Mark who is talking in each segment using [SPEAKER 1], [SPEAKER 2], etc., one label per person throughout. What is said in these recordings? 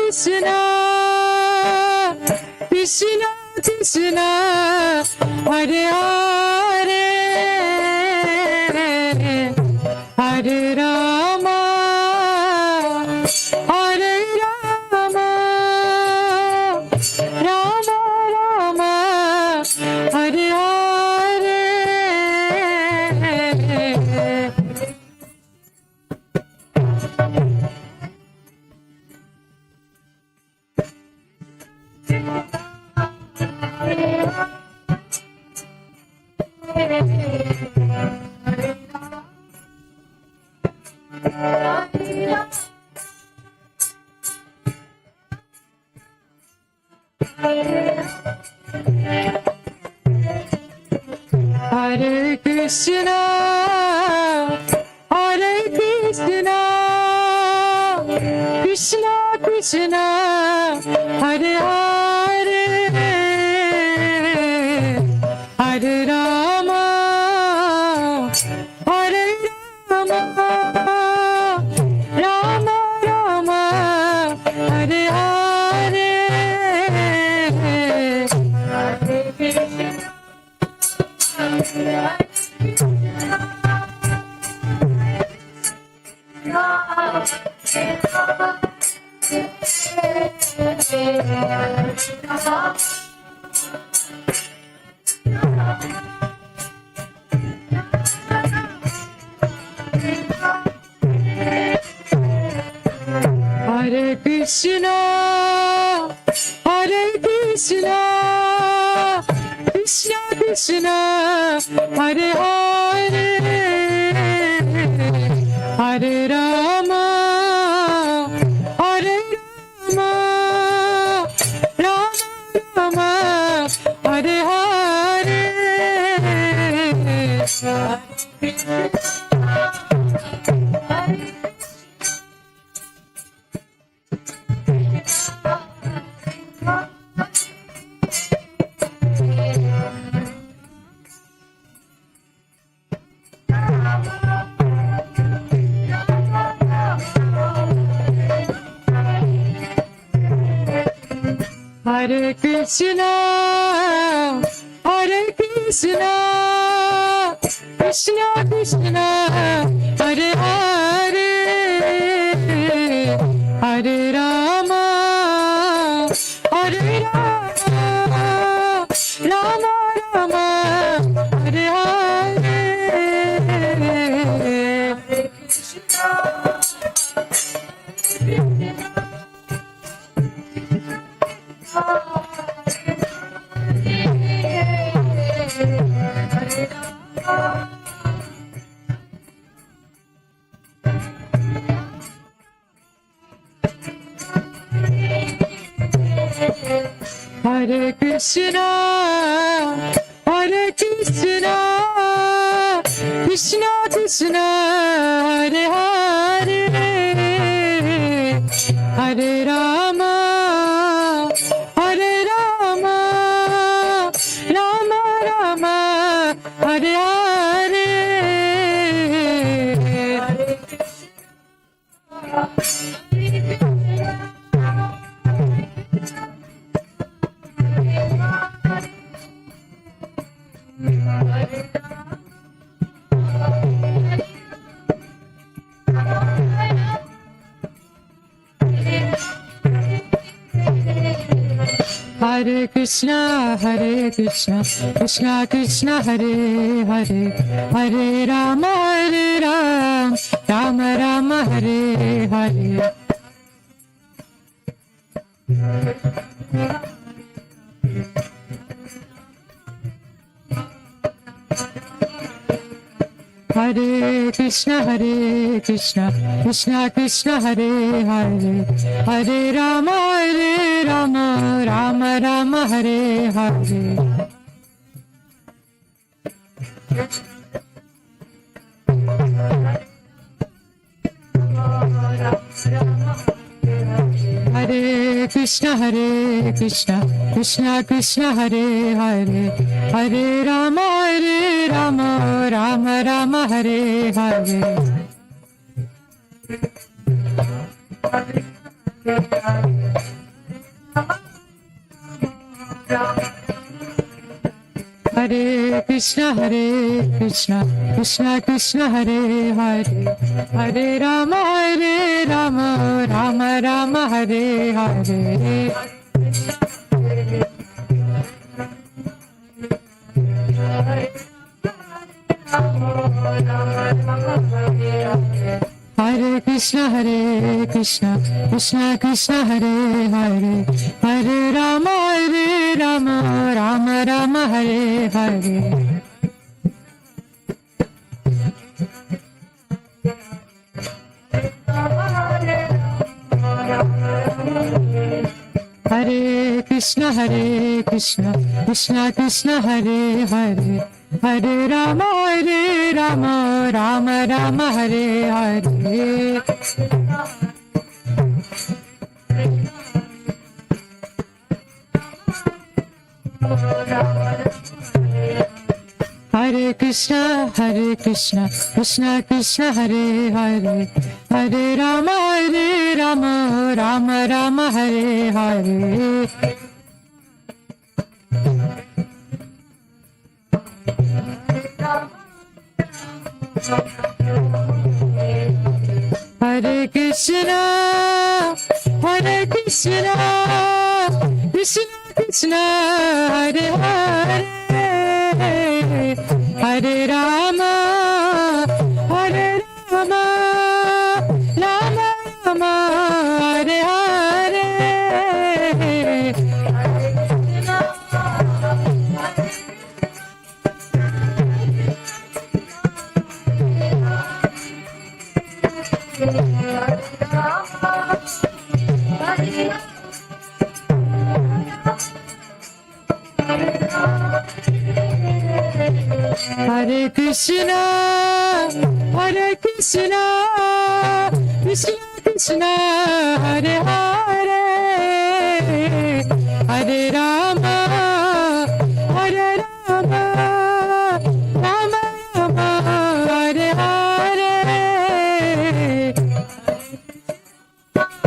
[SPEAKER 1] Krishna, Krishna Krishna, Hare Hare, Hare Rama, Hare Rama, Rama Rama, Hare Hare. Hare Krishna, Hare Krishna, Krishna Krishna, Hare Hare, Hare Rama, Hare Rama, Rama Rama, Hare Hare, Hare Krishna. Hare Krishna, Hare Krishna, Krishna Krishna, Hare Hare, Hare Rama, Hare Rama, Rama Rama, Hare Hare, Hare Krishna, Hare Krishna, Krishna Krishna, Hare Hare, Hare Rama, Hare Rama, Rama Rama, Hare Hare, Hare Krishna. Hare Krishna, Hare Krishna, Krishna Krishna, Hare Hare, Hare Rama, Hare Rama, Rama Rama, Hare Hare, Hare Hare Krishna, Hare Krishna, Krishna Krishna, Hare Hare, Hare Rama, Hare Ram, Rama Rama, Hare Hare. Hare Krishna, Hare Krishna, Krishna Krishna, Hare Hare, Hare Rama, Hare Rama, Rama Rama, Hare Hare. Hare Krishna, Hare Krishna, Krishna Krishna, Hare Hare, Hare Rama, Hare Rama, Rama Rama, Hare Hare. Hare Krishna, Krishna Krishna, Hare Hare, Hare Rama, Rama Rama, Hare Hare. Hare Krishna, Krishna Krishna, Hare Hare, Hare Rama, Rama Rama, Hare Hare. Hare Krishna, Krishna Krishna, Hare Hare, Hare Rama, Rama Rama, Hare Hare. Hare Krishna, Krishna Krishna, Hare Hare, Hare Rama, Rama Rama, Hare Hare. Hare Krishna, Krishna Krishna, Hare Hare, Hare Rama, Rama Rama, Hare Hare.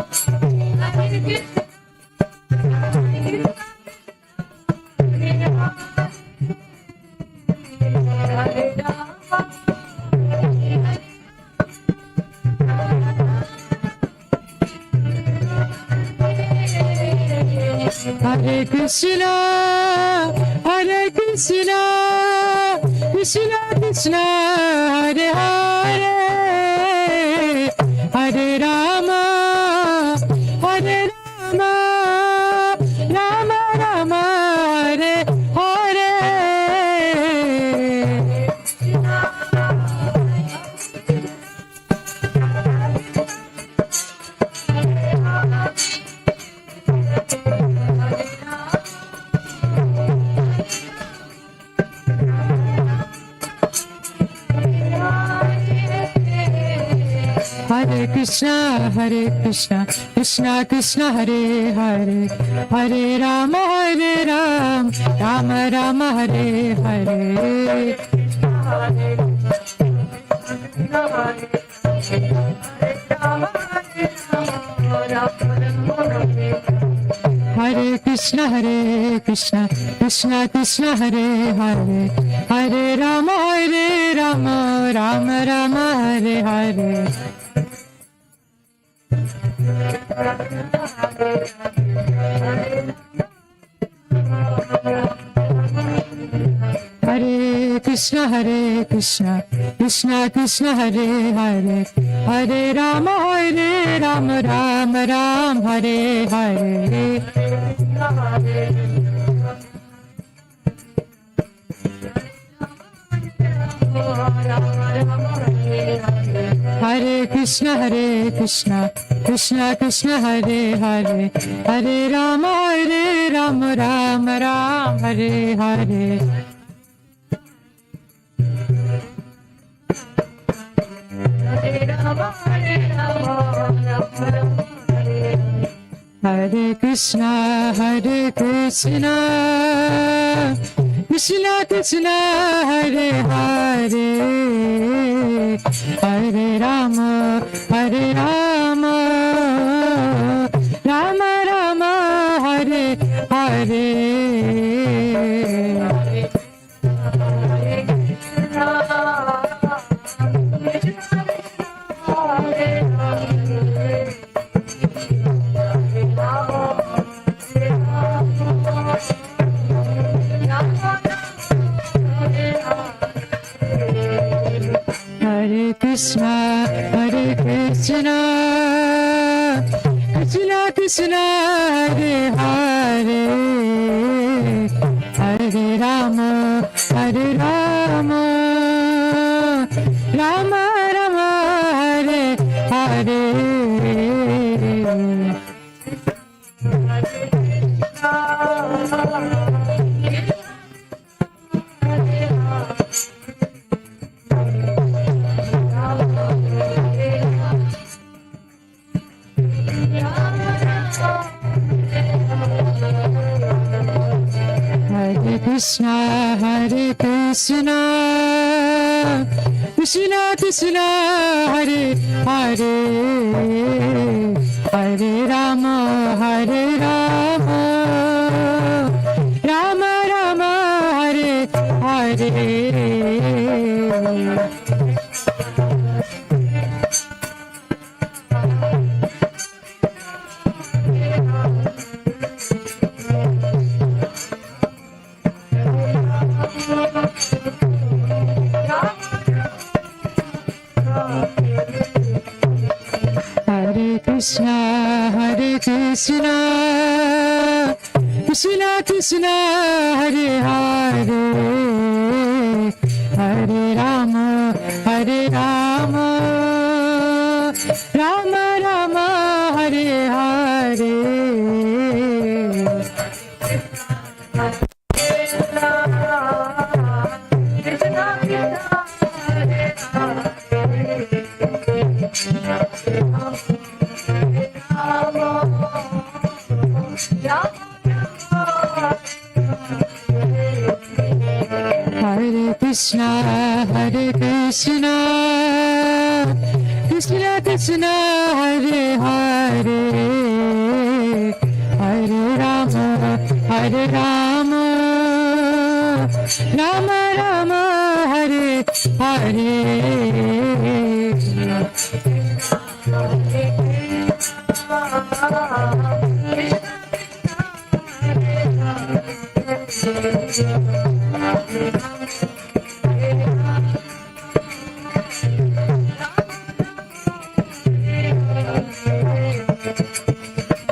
[SPEAKER 1] Hare Krishna, Krishna Krishna, Hare Hare, Hare Rama, Rama Rama, Hare Hare. Hare Krishna, Krishna Krishna, Hare Hare, Hare Rama, Rama Rama, Hare Hare. Hare Krishna, Krishna Krishna, Hare Hare, Hare Rama, Rama Rama, Hare Hare. Hare Krishna, Krishna Krishna, Hare Hare, Hare Rama, Rama Rama, Hare Hare. Hare Krishna, Krishna Krishna, Hare Hare, Hare Rama, Rama Rama, Hare Hare. Hare Krishna, Krishna Krishna, Hare Hare, Hare Rama, Rama Rama, Hare Hare. Hare Krishna, Krishna Krishna, Hare Hare, Hare Rama, Rama Rama, Hare Hare. Krishna, Hare Krishna, Krishna Krishna, Hare Hare, Hare Rama, Hare Rama, Rama Rama, Hare Hare. Krishna, Hare Krishna, Krishna Krishna, Hare Hare, Hare Rama, Hare Rama, Rama Rama, Hare Hare. Krishna, Hare Krishna, Krishna Krishna, Hare Hare, Hare Rama, Hare Rama, Rama Rama, Hare Hare. Hare Krishna, Hare Krishna, Krishna Krishna, Hare Hare, Hare Rama, Hare Rama, Rama Rama, Hare Hare.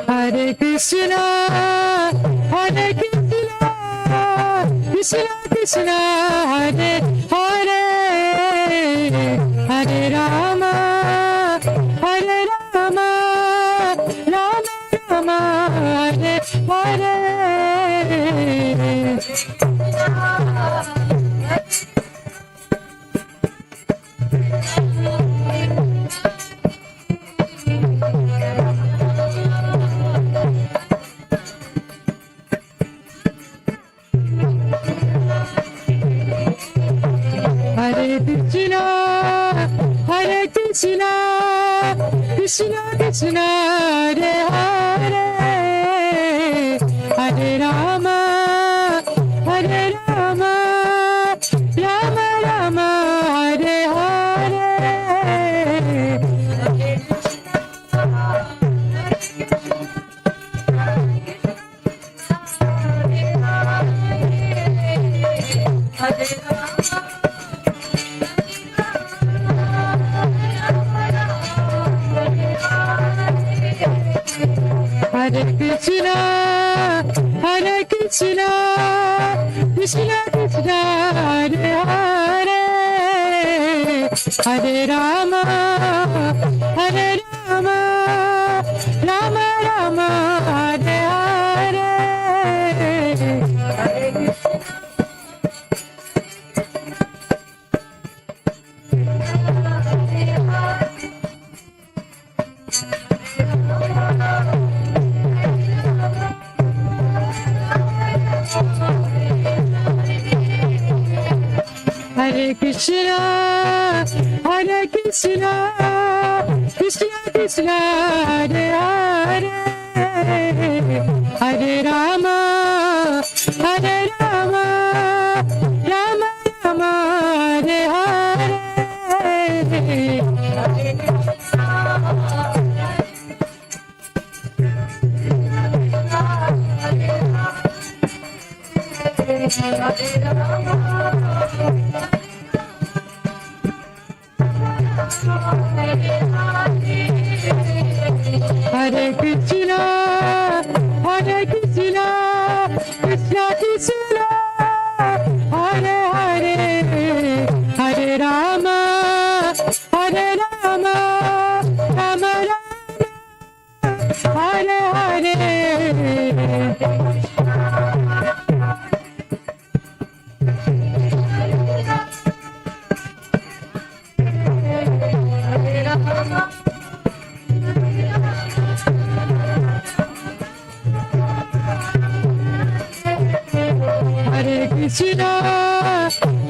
[SPEAKER 1] Hare Krishna, Hare Krishna, Krishna Krishna, Hare Hare, Hare Rama, Hare Rama, Rama Rama, Hare Hare. Hare Krishna, Hare Krishna, Krishna Krishna, Hare Hare, Hare Rama, Hare Rama, Rama Rama, Hare Hare. Hare Krishna, Hare Krishna, Krishna Krishna, Hare Hare, Hare Rama, Hare Rama, Rama Rama, Hare Hare. Hare Krishna, Hare Krishna, Krishna Krishna, Hare Hare, Hare Rama, Hare Rama, Rama Rama, Hare Hare. Hare Krishna, Krishna Krishna, Hare Hare, Hare Rama, Rama Rama, Hare Hare.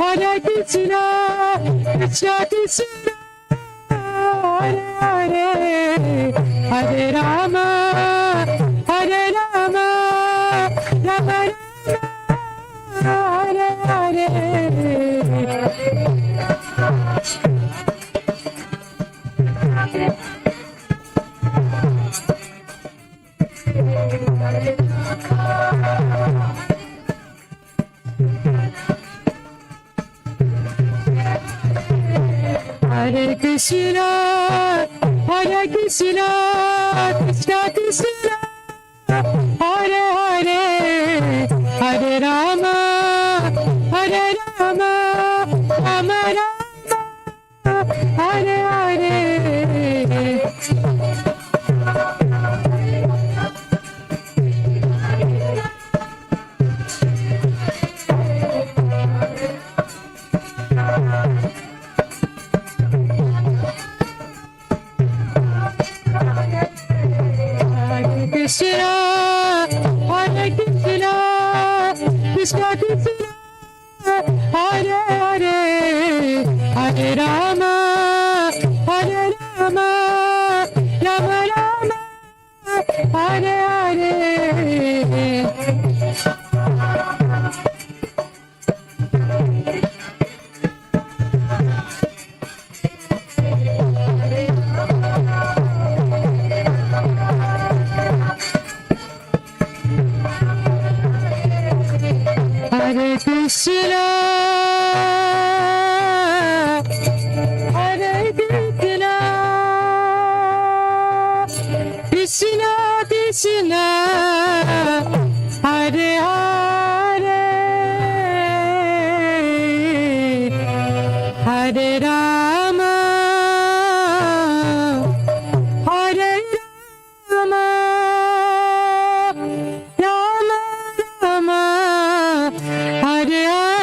[SPEAKER 1] Hare Krishna, Krishna Krishna, Hare Hare, Hare Rama, Rama Rama, Hare Hare. Hare Krishna, Krishna Krishna, Hare Hare, Hare Rama, Rama Rama, Hare Hare. Krishna, Krishna Krishna, Hare Hare, Hare Rama, Rama Rama, Hare Hare. Hare Krishna, Krishna Krishna, Hare Hare, Hare Rama, Rama Rama, Hare Hare.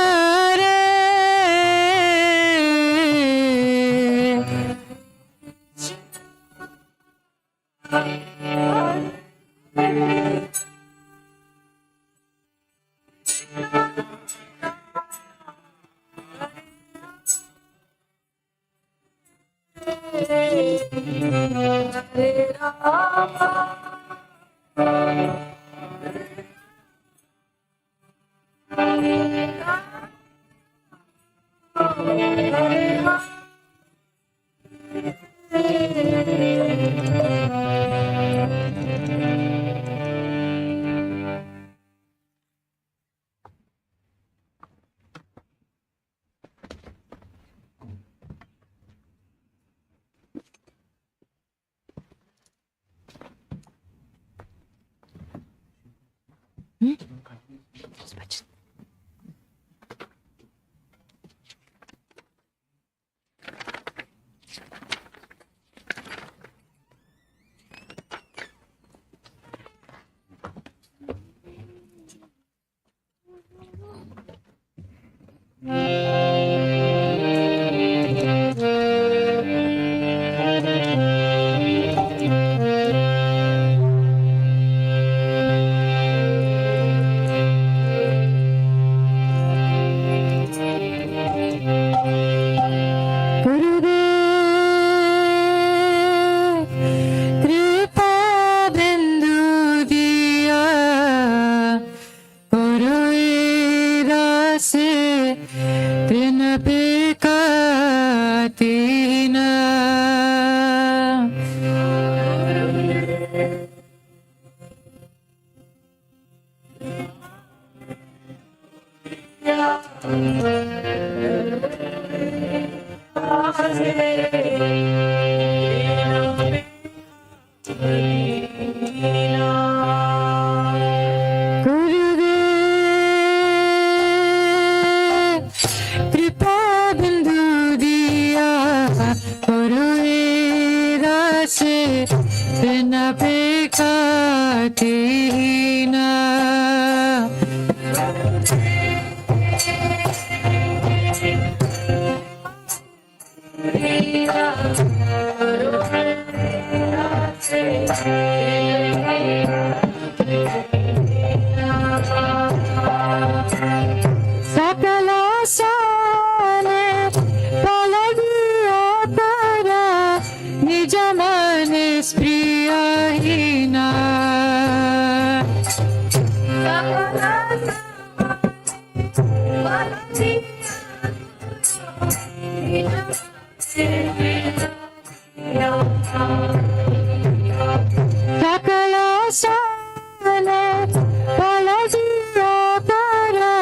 [SPEAKER 1] बोले बालाजिया करा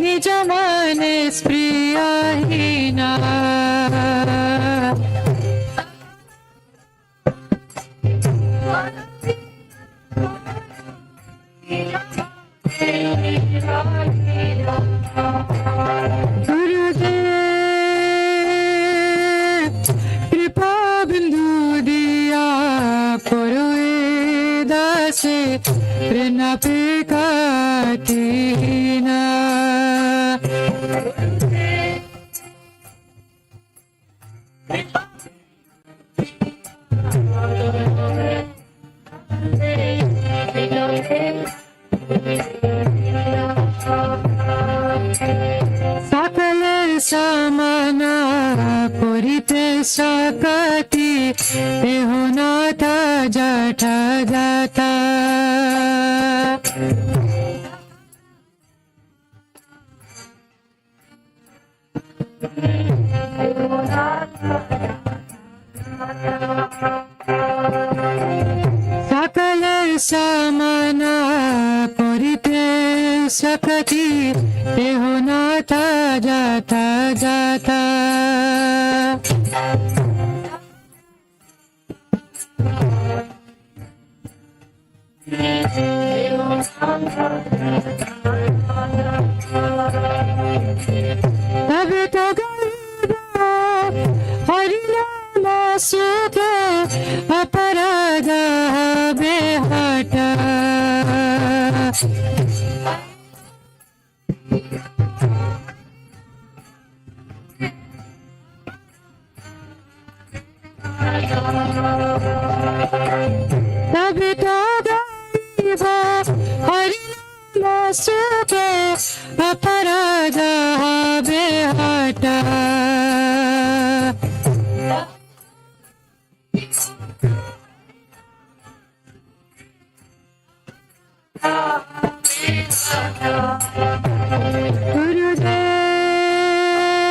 [SPEAKER 1] निज मने स्प्रियहीना कृपा बिंदु दिया पुरुए दासे ऋणपे काटीना सकल समाना पुरिते सकति एहुनाथ जठ जाता सकल समाना पुरिते सकति एहुनाथ जाता जाता तब तो गरीबा हरिनाम सुख अपराध बेहटा तब तो गरीबा हरिनाम सुख अपराध बेहटा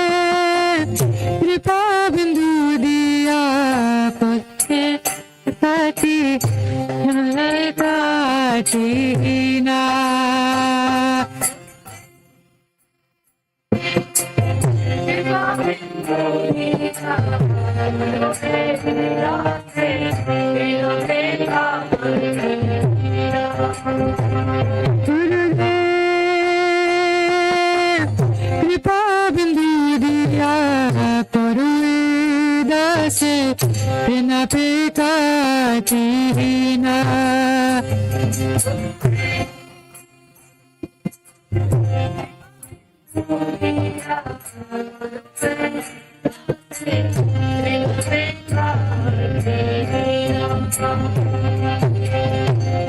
[SPEAKER 1] गुरुदेव कृपा बिंदु दिया पक्षे काटी काटीना कृपा बिंदु दिया पुरुए दासे ऋणपे काटीना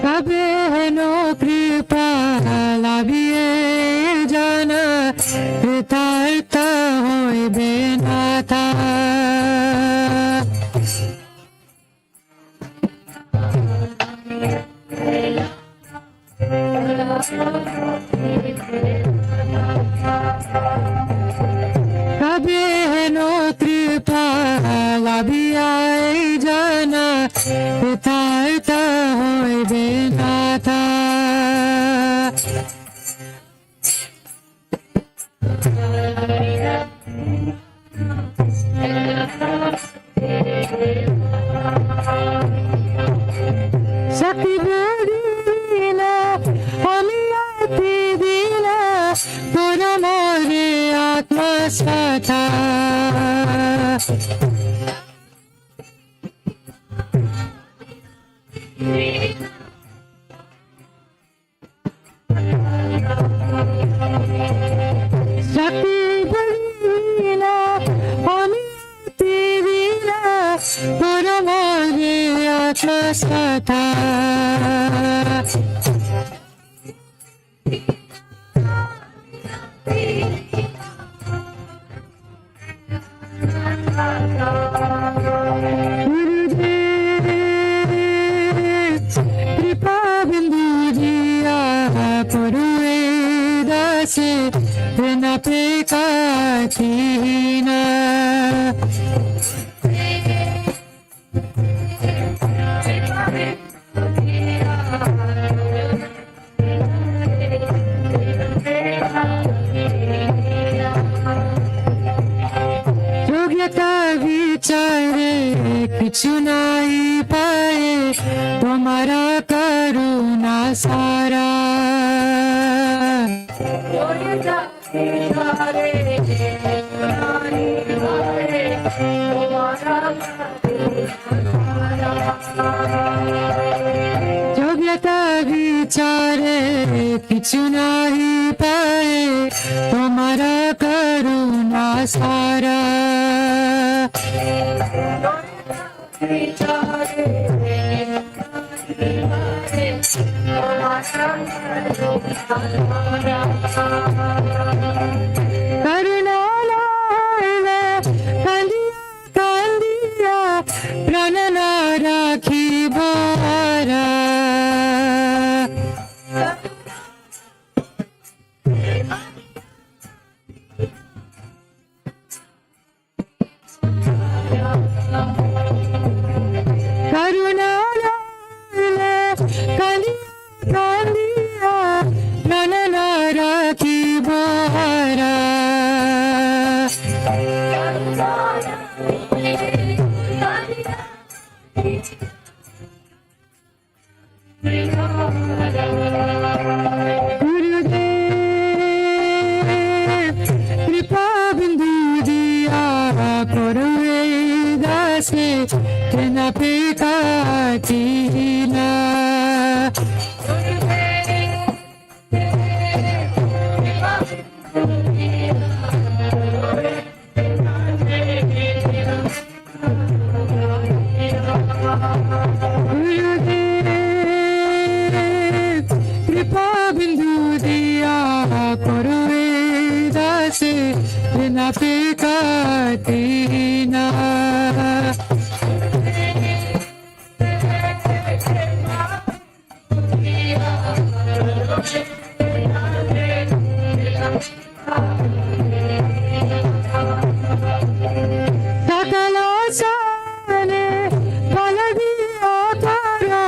[SPEAKER 1] कबे नो कृपा लाभिए जाना कृतार्थ होय बेनाथा कबे नो कृपा लाभिया जाना कृतार्थ होय बेनाथा शक्ति दिला अमियाति दिला पुरा मोरे आत्मा सथा शक्ति दिला अमियाति दिला पुरा मोरे आत्मा सथा कृपा बिंदु दिया पुरुए दासे ऋणपे काटीना किछु नहीं पाए तुम्हारा करुणा सारा। योग्यता विचारे किछु नहीं पाए तुम्हारा करुणा सारा। करुणा लाले कांदिया कांदिया प्राण ना राखी बारा। करुणा लाले कांदिया कांदिया प्राण ना राखी बारा। गुरुदेव कृपा बिंदु दिया करुवे दासे तेना पे काटीना। कृपा बिंदु दिया करुवे दासे बिना पे काटीना। सकला साने फलदिया तारा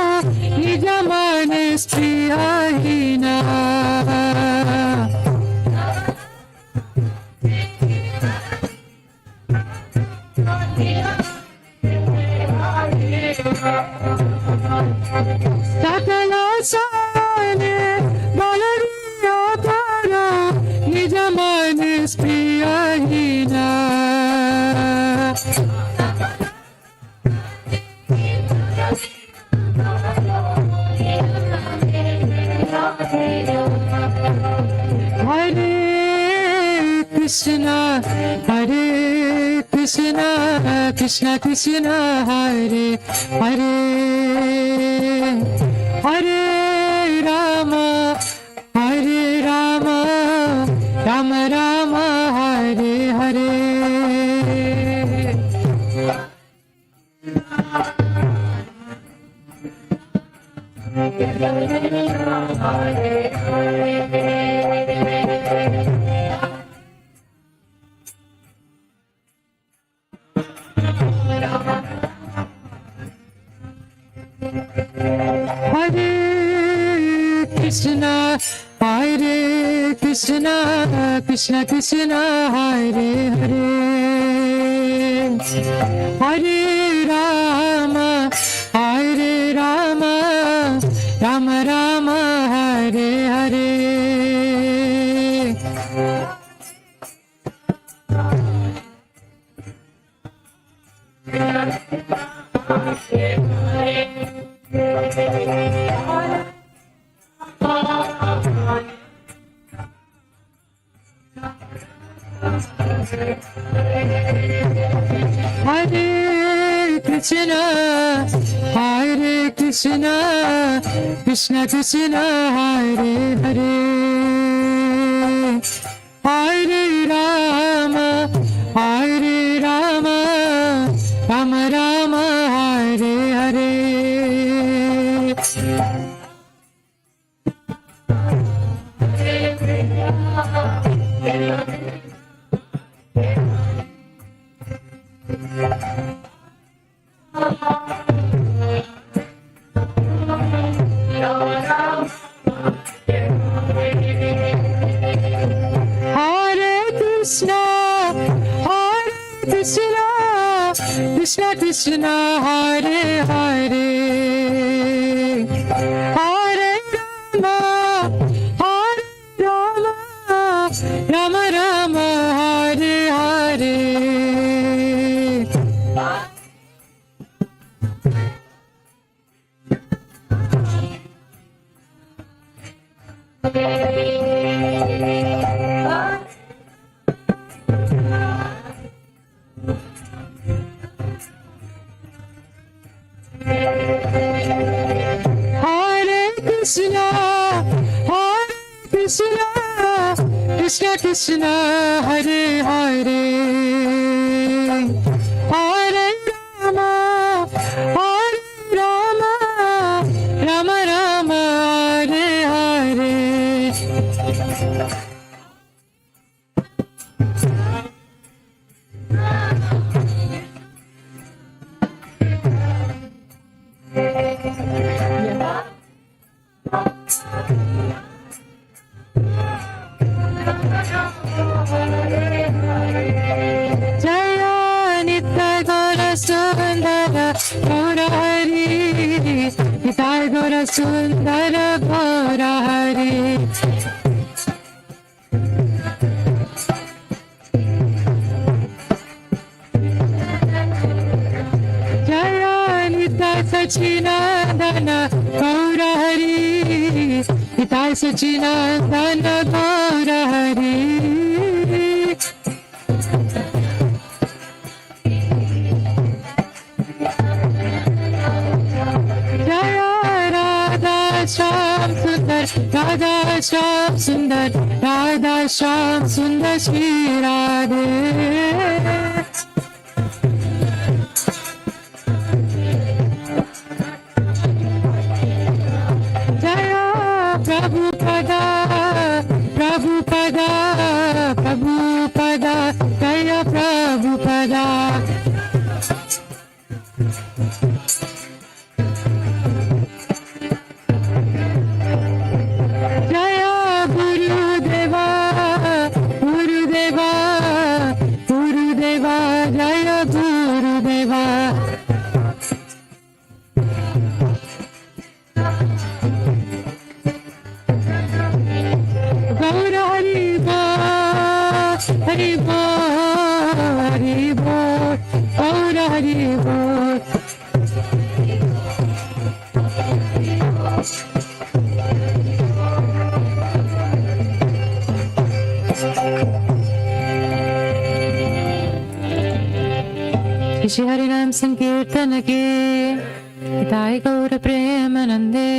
[SPEAKER 1] निज मन स्त्रियाहीना। सकला साने फलदिया तारा निज मन स्त्रियाहीना। हरे कृष्णा कृष्णा कृष्णा हरे हरे। हरे राम राम राम हरे हरे। हरे कृष्णा कृष्णा कृष्णा हरे हरे। हरे राम राम राम हरे हरे। हरे कृष्णा कृष्णा कृष्णा हरे हरे। हरे Ram Ram Ram Hare Hare. Krishna, Hare Hare, Hare Rama, Hare Rama, Rama Rama, Hare Hare. Hare Krishna, Hare Krishna, Krishna Krishna, Hare Hare, Hare Rama, Hare Rama, Rama Rama, Hare Hare. Jaya Nitya Gaura Sundara Gaura Hari, Nitya Gaura Sundara Gaura Hari. Jaya Nitya Sachinandana Gaura Hari, Nitya Sachinandana Gaura Hari. Jaya Radha Shyam Sundar, Radha Shyam Sundar, Radha Shyam Sundar Shri Radhe. Jaya Prabhupada, Prabhupada, Prabhupada, Jaya Prabhupada. Jaya Gurudeva, Gurudeva, Gurudeva, Jaya Gurudeva. Gaura Haribo, Haribo, Haribo, Gaura Haribo. Shri Hari Nam Sankirtan ke Hitai Gaura Premanande.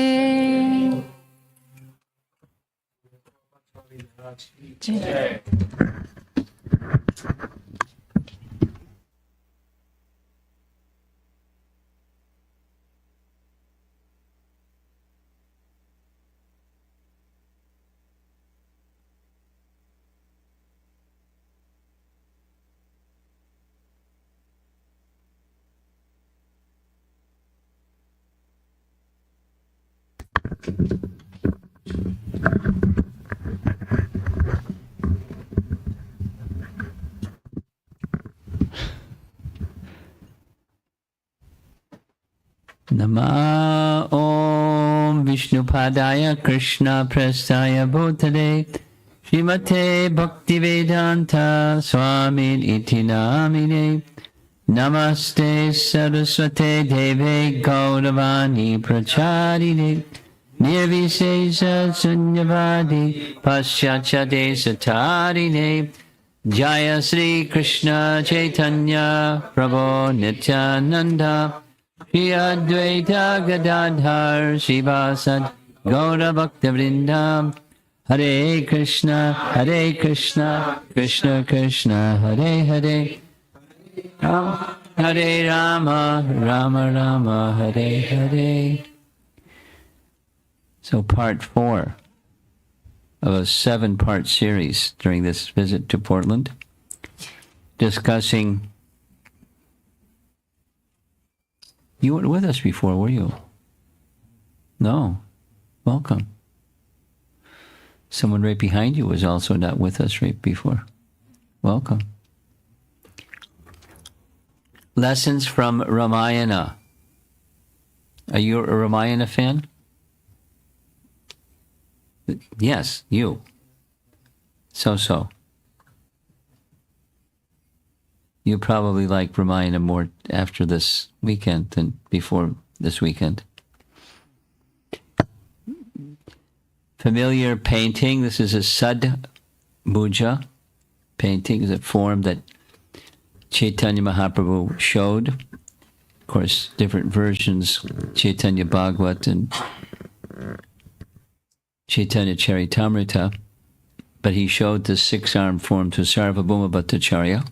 [SPEAKER 2] Nama Om Vishnupadaya Krishna Prastaya Bhutale Srimate Bhaktivedanta Swami Iti Namine Namaste Saraswate Deve Gauravani Pracharine Nirvisesa Sunyavadi Paschachade Satarine Jaya Sri Krishna Chaitanya Prabhu Nityananda Shri Advaita Gadadhar Shivasad Gaura Bhakta Vrindam Hare Krishna Krishna Krishna Hare Hare Hare Rama Rama Rama Hare Hare. So part 4 of a 7-part series during this visit to Portland, discussing. You weren't with us before, were you? No. Welcome. Someone right behind you was also not with us right before. Welcome. lessons from Ramayana. Are you a Ramayana fan? Yes, you. So. You probably like Ramayana more after this weekend than before this weekend. Familiar painting. This is a Sadbhuja painting. It's a form that Chaitanya Mahaprabhu showed. Of course, different versions, Chaitanya Bhagavat and Chaitanya Charitamrita. But he showed the 6-arm form to Sarvabhauma Bhattacharya.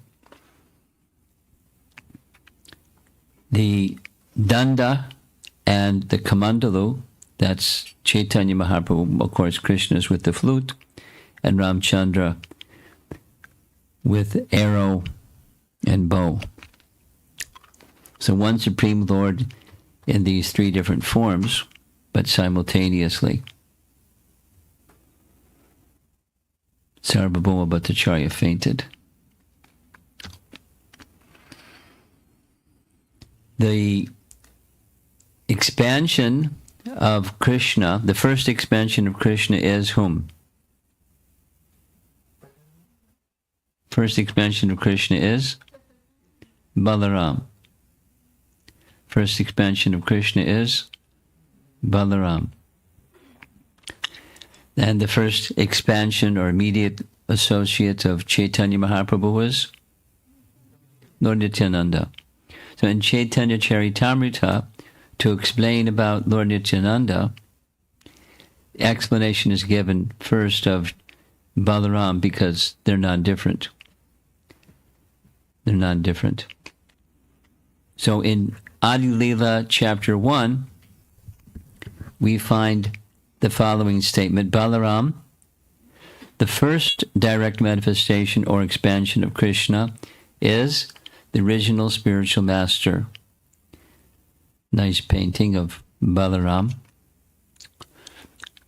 [SPEAKER 2] The Danda and the Kamandalu, that's Chaitanya Mahaprabhu, of course, Krishna's with the flute, and Ramchandra with arrow and bow. So one Supreme Lord in these 3 different forms, but simultaneously. Sarvabhauma Bhattacharya fainted. The expansion of Krishna, the first expansion of Krishna is whom? First expansion of Krishna is Balaram. First expansion of Krishna is Balaram. And the first expansion or immediate associate of Chaitanya Mahaprabhu was Lord Nityananda. So in Chaitanya Charitamrita, to explain about Lord Nityananda, explanation is given first of Balaram because they're non-different. They're non-different. So in Adi Leela chapter 1, we find the following statement. Balaram, the first direct manifestation or expansion of Krishna, is the original spiritual master. Nice painting of Balaram.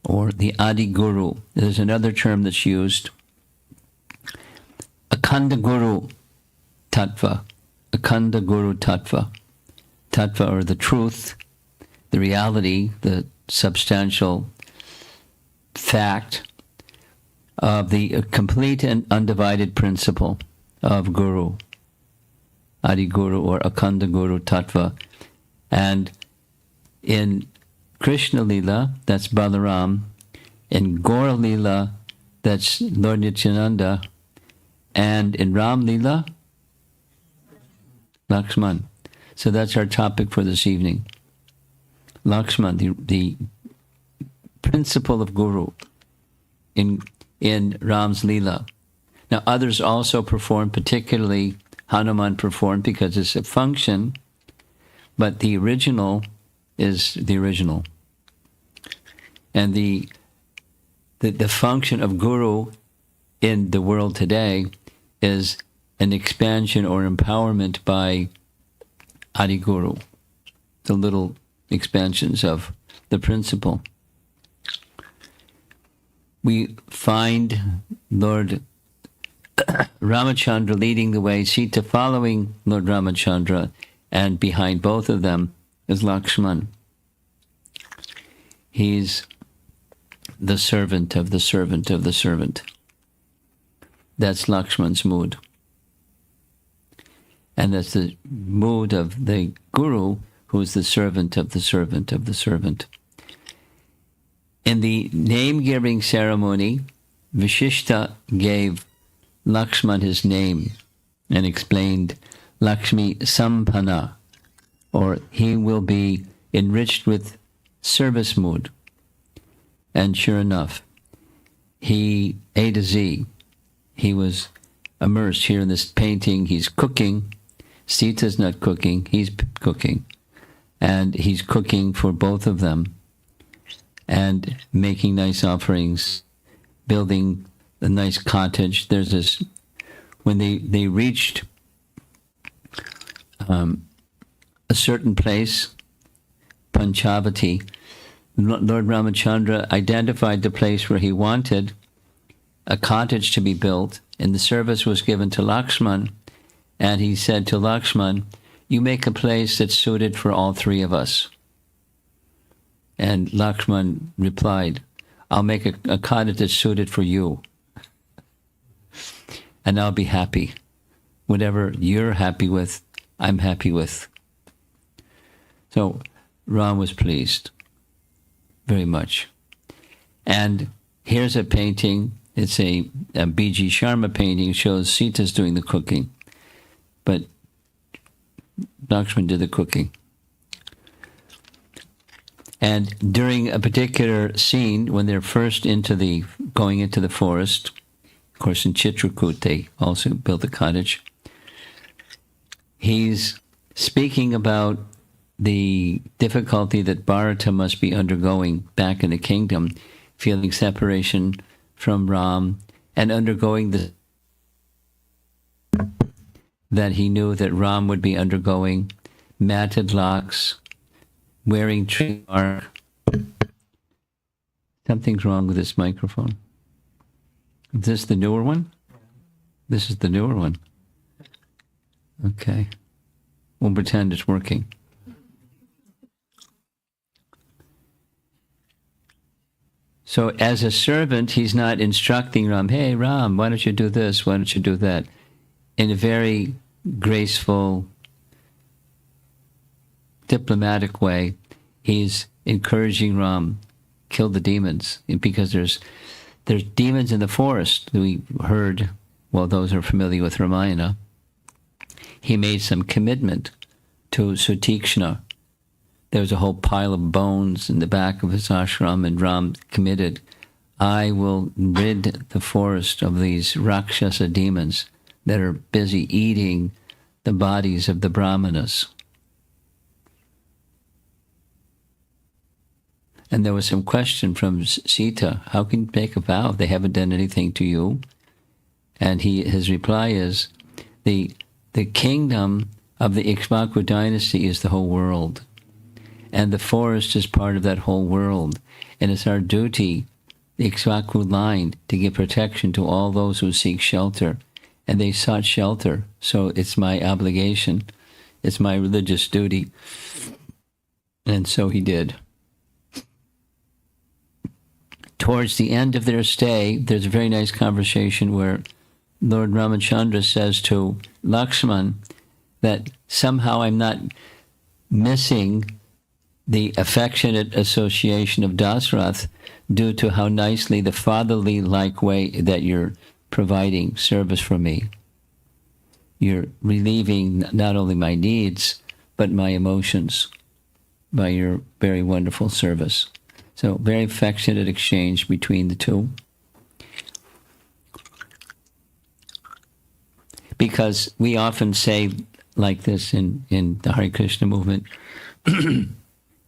[SPEAKER 2] Or the Adi Guru. There's another term that's used. Akhanda Guru Tattva. Akhanda Guru Tattva. Tattva, or the truth, the reality, the substantial fact of the complete and undivided principle of Guru. Adi Guru or Akhanda Guru Tattva. And in Krishna Lila, that's Balaram. In Gaura Lila, that's Lord Nityananda. And in Ram Lila, Lakshman. So that's our topic for this evening. Lakshman, the principle of Guru in Ram's Lila. Now others also perform, particularly Hanuman performed because it's a function, but the original is the original. And the function of Guru in the world today is an expansion or empowerment by Adi Guru, the little expansions of the principle. We find Lord Ramachandra leading the way, Sita following Lord Ramachandra, and behind both of them is Lakshman. He's the servant of the servant of the servant. That's Lakshman's mood. And that's the mood of the Guru, who is the servant of the servant of the servant. In the name-giving ceremony, Vishishta gave Lakshman his name and explained Lakshmi Sampanna, or he will be enriched with service mood. And sure enough, he, A to Z, he was immersed here in this painting. He's cooking. Sita's not cooking, he's cooking. And he's cooking for both of them and making nice offerings, building a nice cottage. There's this, when they reached a certain place, Panchavati, Lord Ramachandra identified the place where he wanted a cottage to be built, and the service was given to Lakshman, and he said to Lakshman, you make a place that's suited for all three of us. And Lakshman replied, I'll make a cottage that's suited for you. And I'll be happy. Whatever you're happy with, I'm happy with. So Ram was pleased very much. And here's a painting. It's a B.G. Sharma painting. It shows Sita's doing the cooking. But Lakshman did the cooking. And during a particular scene, when they're first going into the forest, of course in Chitrakoot they also built a cottage, he's speaking about the difficulty that Bharata must be undergoing back in the kingdom, feeling separation from Ram, and undergoing that he knew that Ram would be undergoing, matted locks, wearing tree bark. Something's wrong with this microphone. Is this the newer one? This is the newer one. Okay. We'll pretend it's working. So as a servant, he's not instructing Ram, hey, Ram, why don't you do this? Why don't you do that? In a very graceful, diplomatic way, he's encouraging Ram, kill the demons, because there's demons in the forest. We heard, well, those who are familiar with Ramayana, he made some commitment to Sutikshna. There was a whole pile of bones in the back of his ashram, and Ram committed, I will rid the forest of these Rakshasa demons that are busy eating the bodies of the Brahmanas. And there was some question from Sita, how can you make a vow? They haven't done anything to you. And his reply is, the kingdom of the Ikshvaku dynasty is the whole world. And the forest is part of that whole world. And it's our duty, the Ikshvaku line, to give protection to all those who seek shelter. And they sought shelter, so it's my obligation. It's my religious duty. And so he did. Towards the end of their stay, there's a very nice conversation where Lord Ramachandra says to Lakshman that somehow I'm not missing the affectionate association of Dasrath due to how nicely the fatherly-like way that you're providing service for me. You're relieving not only my needs, but my emotions by your very wonderful service. So very affectionate exchange between the two. Because we often say like this in the Hare Krishna movement,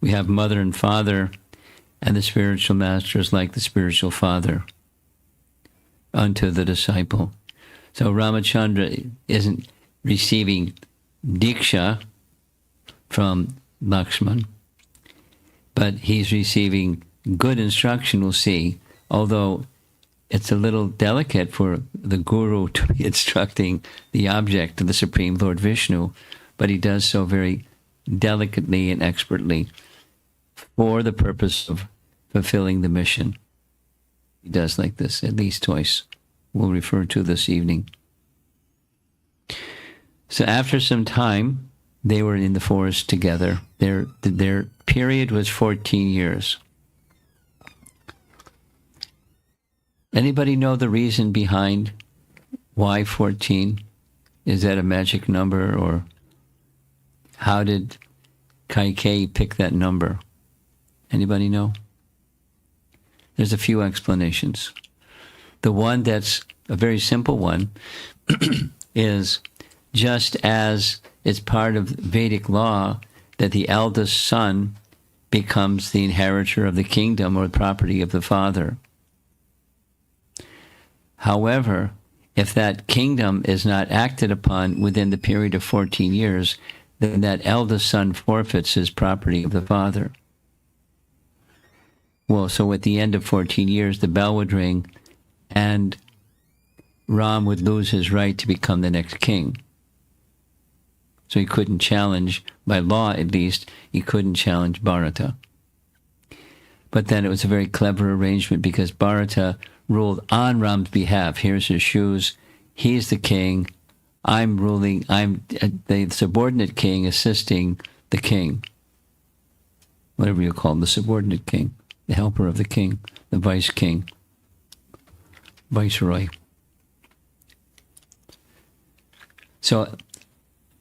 [SPEAKER 2] we have mother and father, and the spiritual master is like the spiritual father unto the disciple. So Ramachandra isn't receiving Diksha from Lakshman, but he's receiving good instruction, we'll see, although it's a little delicate for the guru to be instructing the object of the Supreme Lord Vishnu, but he does so very delicately and expertly for the purpose of fulfilling the mission. He does like this at least twice. We'll refer to this evening. So after some time, they were in the forest together. Their period was 14 years. Anybody know the reason behind why 14? Is that a magic number, or how did Kaikeyi pick that number? Anybody know? There's a few explanations. The one that's a very simple one is just as it's part of Vedic law that the eldest son becomes the inheritor of the kingdom or the property of the father. However, if that kingdom is not acted upon within the period of 14 years, then that eldest son forfeits his property of the father. Well, so at the end of 14 years, the bell would ring, and Ram would lose his right to become the next king. So he couldn't challenge, by law at least, he couldn't challenge Bharata. But then it was a very clever arrangement because Bharata ruled on Ram's behalf. Here's his shoes. He's the king. I'm ruling. I'm the subordinate king assisting the king. Whatever you call him, the subordinate king, the helper of the king, the vice king, viceroy. So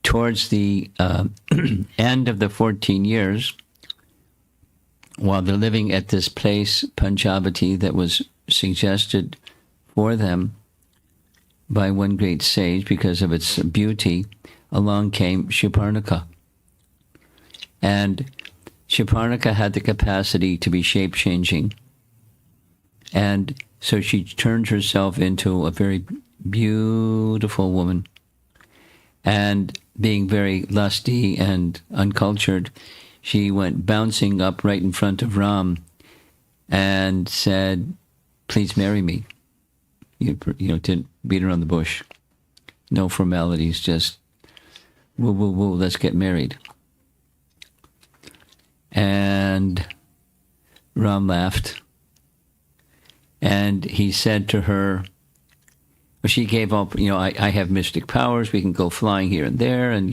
[SPEAKER 2] towards the end of the 14 years, while they're living at this place, Panchavati, that was suggested for them by one great sage because of its beauty, along came Shriparnaka. And Shriparnaka had the capacity to be shape-changing. And so she turned herself into a very beautiful woman. And being very lusty and uncultured, she went bouncing up right in front of Ram and said, "Please marry me." Didn't beat around the bush. No formalities, just woo, woo, woo, let's get married. And Ram laughed. And he said to her, well, she gave up, I have mystic powers, we can go flying here and there and,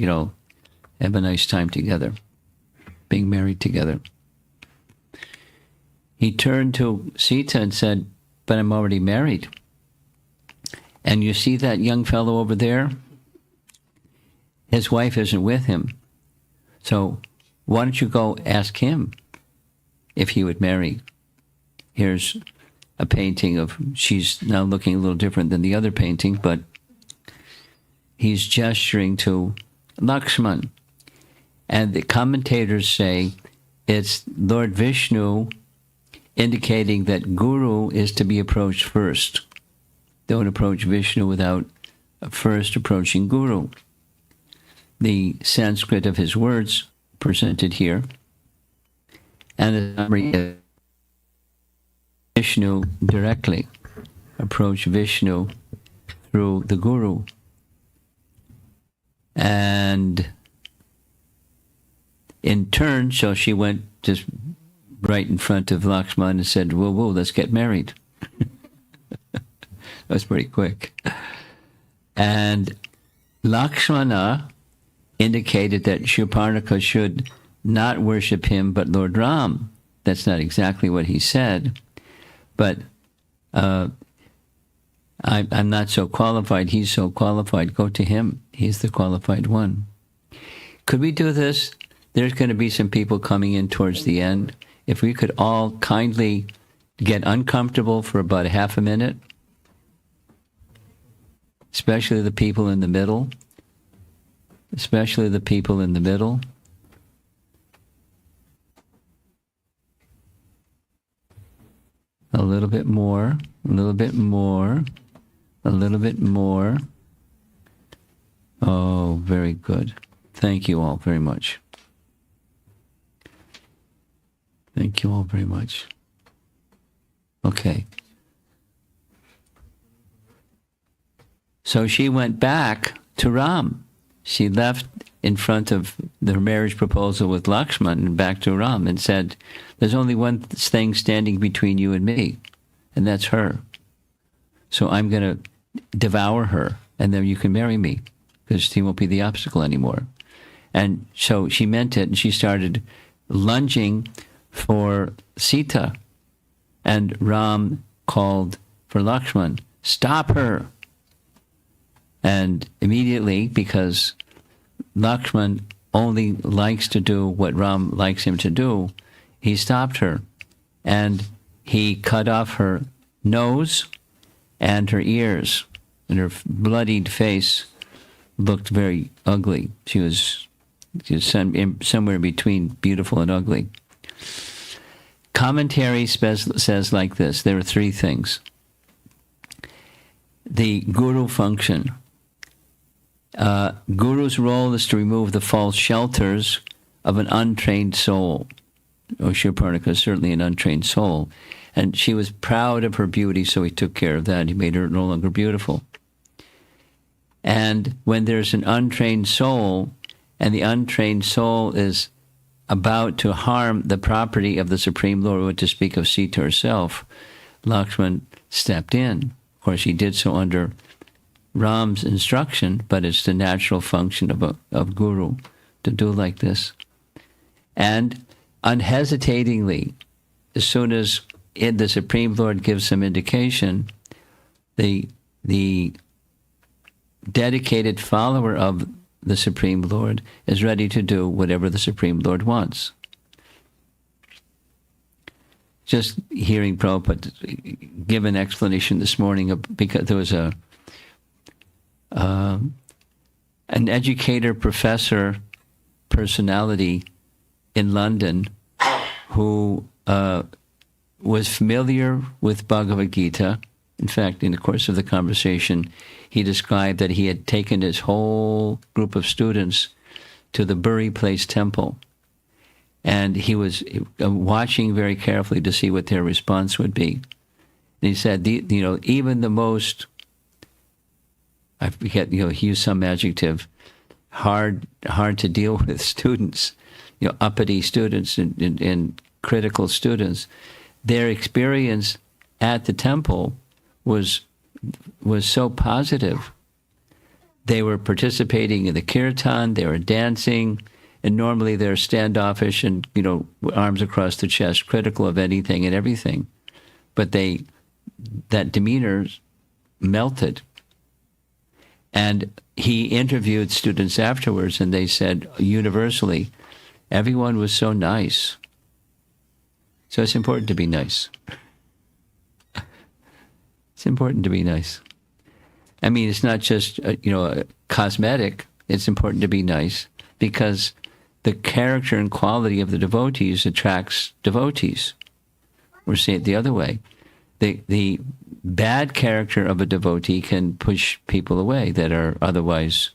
[SPEAKER 2] have a nice time together, being married together. He turned to Sita and said, "But I'm already married. And you see that young fellow over there? His wife isn't with him. So why don't you go ask him if he would marry?" Here's a painting of, she's now looking a little different than the other painting, but he's gesturing to Lakshman. And the commentators say it's Lord Vishnu indicating that Guru is to be approached first. Don't approach Vishnu without first approaching Guru. The Sanskrit of his words presented here, and the summary is Vishnu directly. Approach Vishnu through the Guru. And in turn, so she went just right in front of Lakshman and said, "Whoa, whoa, let's get married." That was pretty quick. And Lakshmana indicated that Shriparnaka should not worship him but Lord Ram. That's not exactly what he said, but I'm not so qualified, he's so qualified, go to him. He's the qualified one. Could we do this? There's going to be some people coming in towards the end. If we could all kindly get uncomfortable for about a half a minute, especially the people in the middle, especially the people in the middle. A little bit more, a little bit more, a little bit more. Oh, very good. Thank you all very much. Thank you all very much. Okay. So she went back to Ram. She left in front of the marriage proposal with Lakshman and back to Ram and said, "There's only one thing standing between you and me, and that's her. So I'm going to devour her, and then you can marry me, because she won't be the obstacle anymore." And so she meant it, and she started lunging for Sita. And Ram called for Lakshman, "Stop her!" And immediately, because Lakshman only likes to do what Ram likes him to do, he stopped her. And he cut off her nose and her ears. And her bloodied face looked very ugly. She was somewhere between beautiful and ugly. Commentary says like this. There are three things. The guru function. Guru's role is to remove the false shelters of an untrained soul. Shriparnaka is certainly an untrained soul. And she was proud of her beauty, so he took care of that. He made her no longer beautiful. And when there's an untrained soul, and the untrained soul is about to harm the property of the Supreme Lord, to speak of Sita herself, Lakshman stepped in. Of course, he did so under Ram's instruction, but it's the natural function of Guru to do like this. And unhesitatingly, as soon as the Supreme Lord gives some indication, the dedicated follower of the Supreme Lord is ready to do whatever the Supreme Lord wants. Just hearing Prabhupada give an explanation this morning, because there was an educator, professor, personality in London who was familiar with Bhagavad Gita. In fact, in the course of the conversation, he described that he had taken his whole group of students to the Buri Place temple. And he was watching very carefully to see what their response would be. And he said, even the most, I forget, he used some adjective, hard to deal with students, uppity students and critical students, their experience at the temple was so positive. They were participating in the kirtan, they were dancing, and normally they're standoffish and, arms across the chest, critical of anything and everything. But that demeanor melted. And he interviewed students afterwards, and they said universally, everyone was so nice. So it's important to be nice. It's important to be nice. I mean, it's not just, cosmetic. It's important to be nice because the character and quality of the devotees attracts devotees. Or say it the other way. The bad character of a devotee can push people away that are otherwise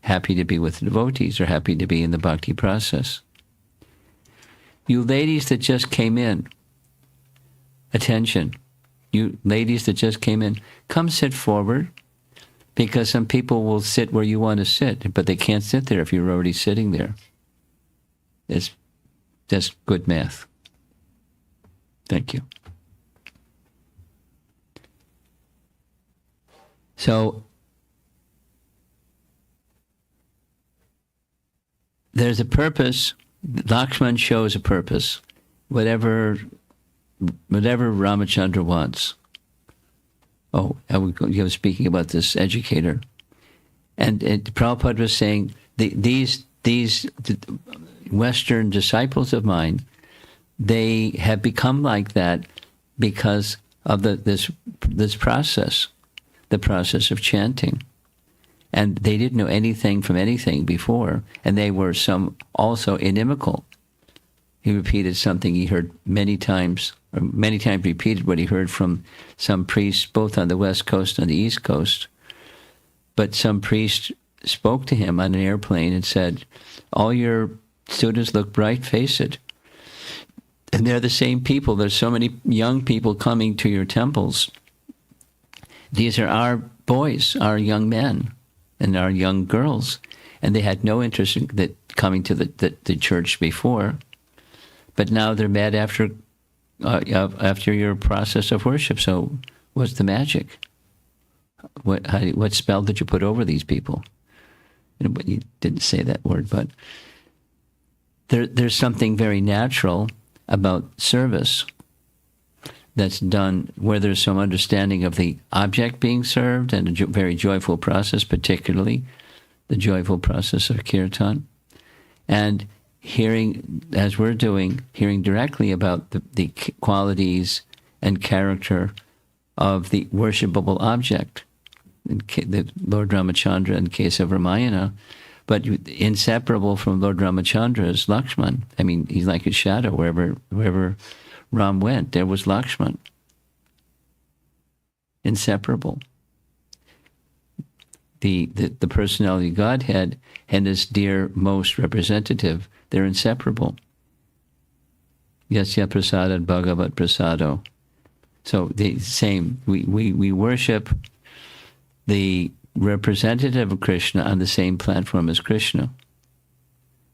[SPEAKER 2] happy to be with the devotees or happy to be in the bhakti process. You ladies that just came in, attention. You ladies that just came in, come sit forward, because some people will sit where you want to sit, but they can't sit there if you're already sitting there. It's just good math. Thank you. So, there's a purpose. Lakshman shows a purpose. Whatever Ramachandra wants. Oh, I was speaking about this educator. And Prabhupada was saying, these Western disciples of mine, they have become like that because of this process, the process of chanting. And they didn't know anything from anything before, and they were also inimical. He repeated something he heard many times repeated what he heard from some priests, both on the West Coast and the East Coast. But some priest spoke to him on an airplane and said, all your students look bright-faced. And they're the same people. There's so many young people coming to your temples. These are our boys, our young men, and our young girls. And they had no interest in coming to the church before. But now they're mad after your process of worship. So what's the magic? What spell did you put over these people? You didn't say that word, but there's something very natural about service that's done where there's some understanding of the object being served and a very joyful process, particularly the joyful process of kirtan. And hearing, as we're doing, hearing directly about the qualities and character of the worshipable object, the Lord Ramachandra in case of Ramayana, but inseparable from Lord Ramachandra is Lakshman. I mean, he's like his shadow. Wherever Ram went, there was Lakshman. Inseparable. The personality of Godhead and his dear most representative, they're inseparable. Yasya prasada bhagavat prasado. So the same, we worship the representative of Krishna on the same platform as Krishna.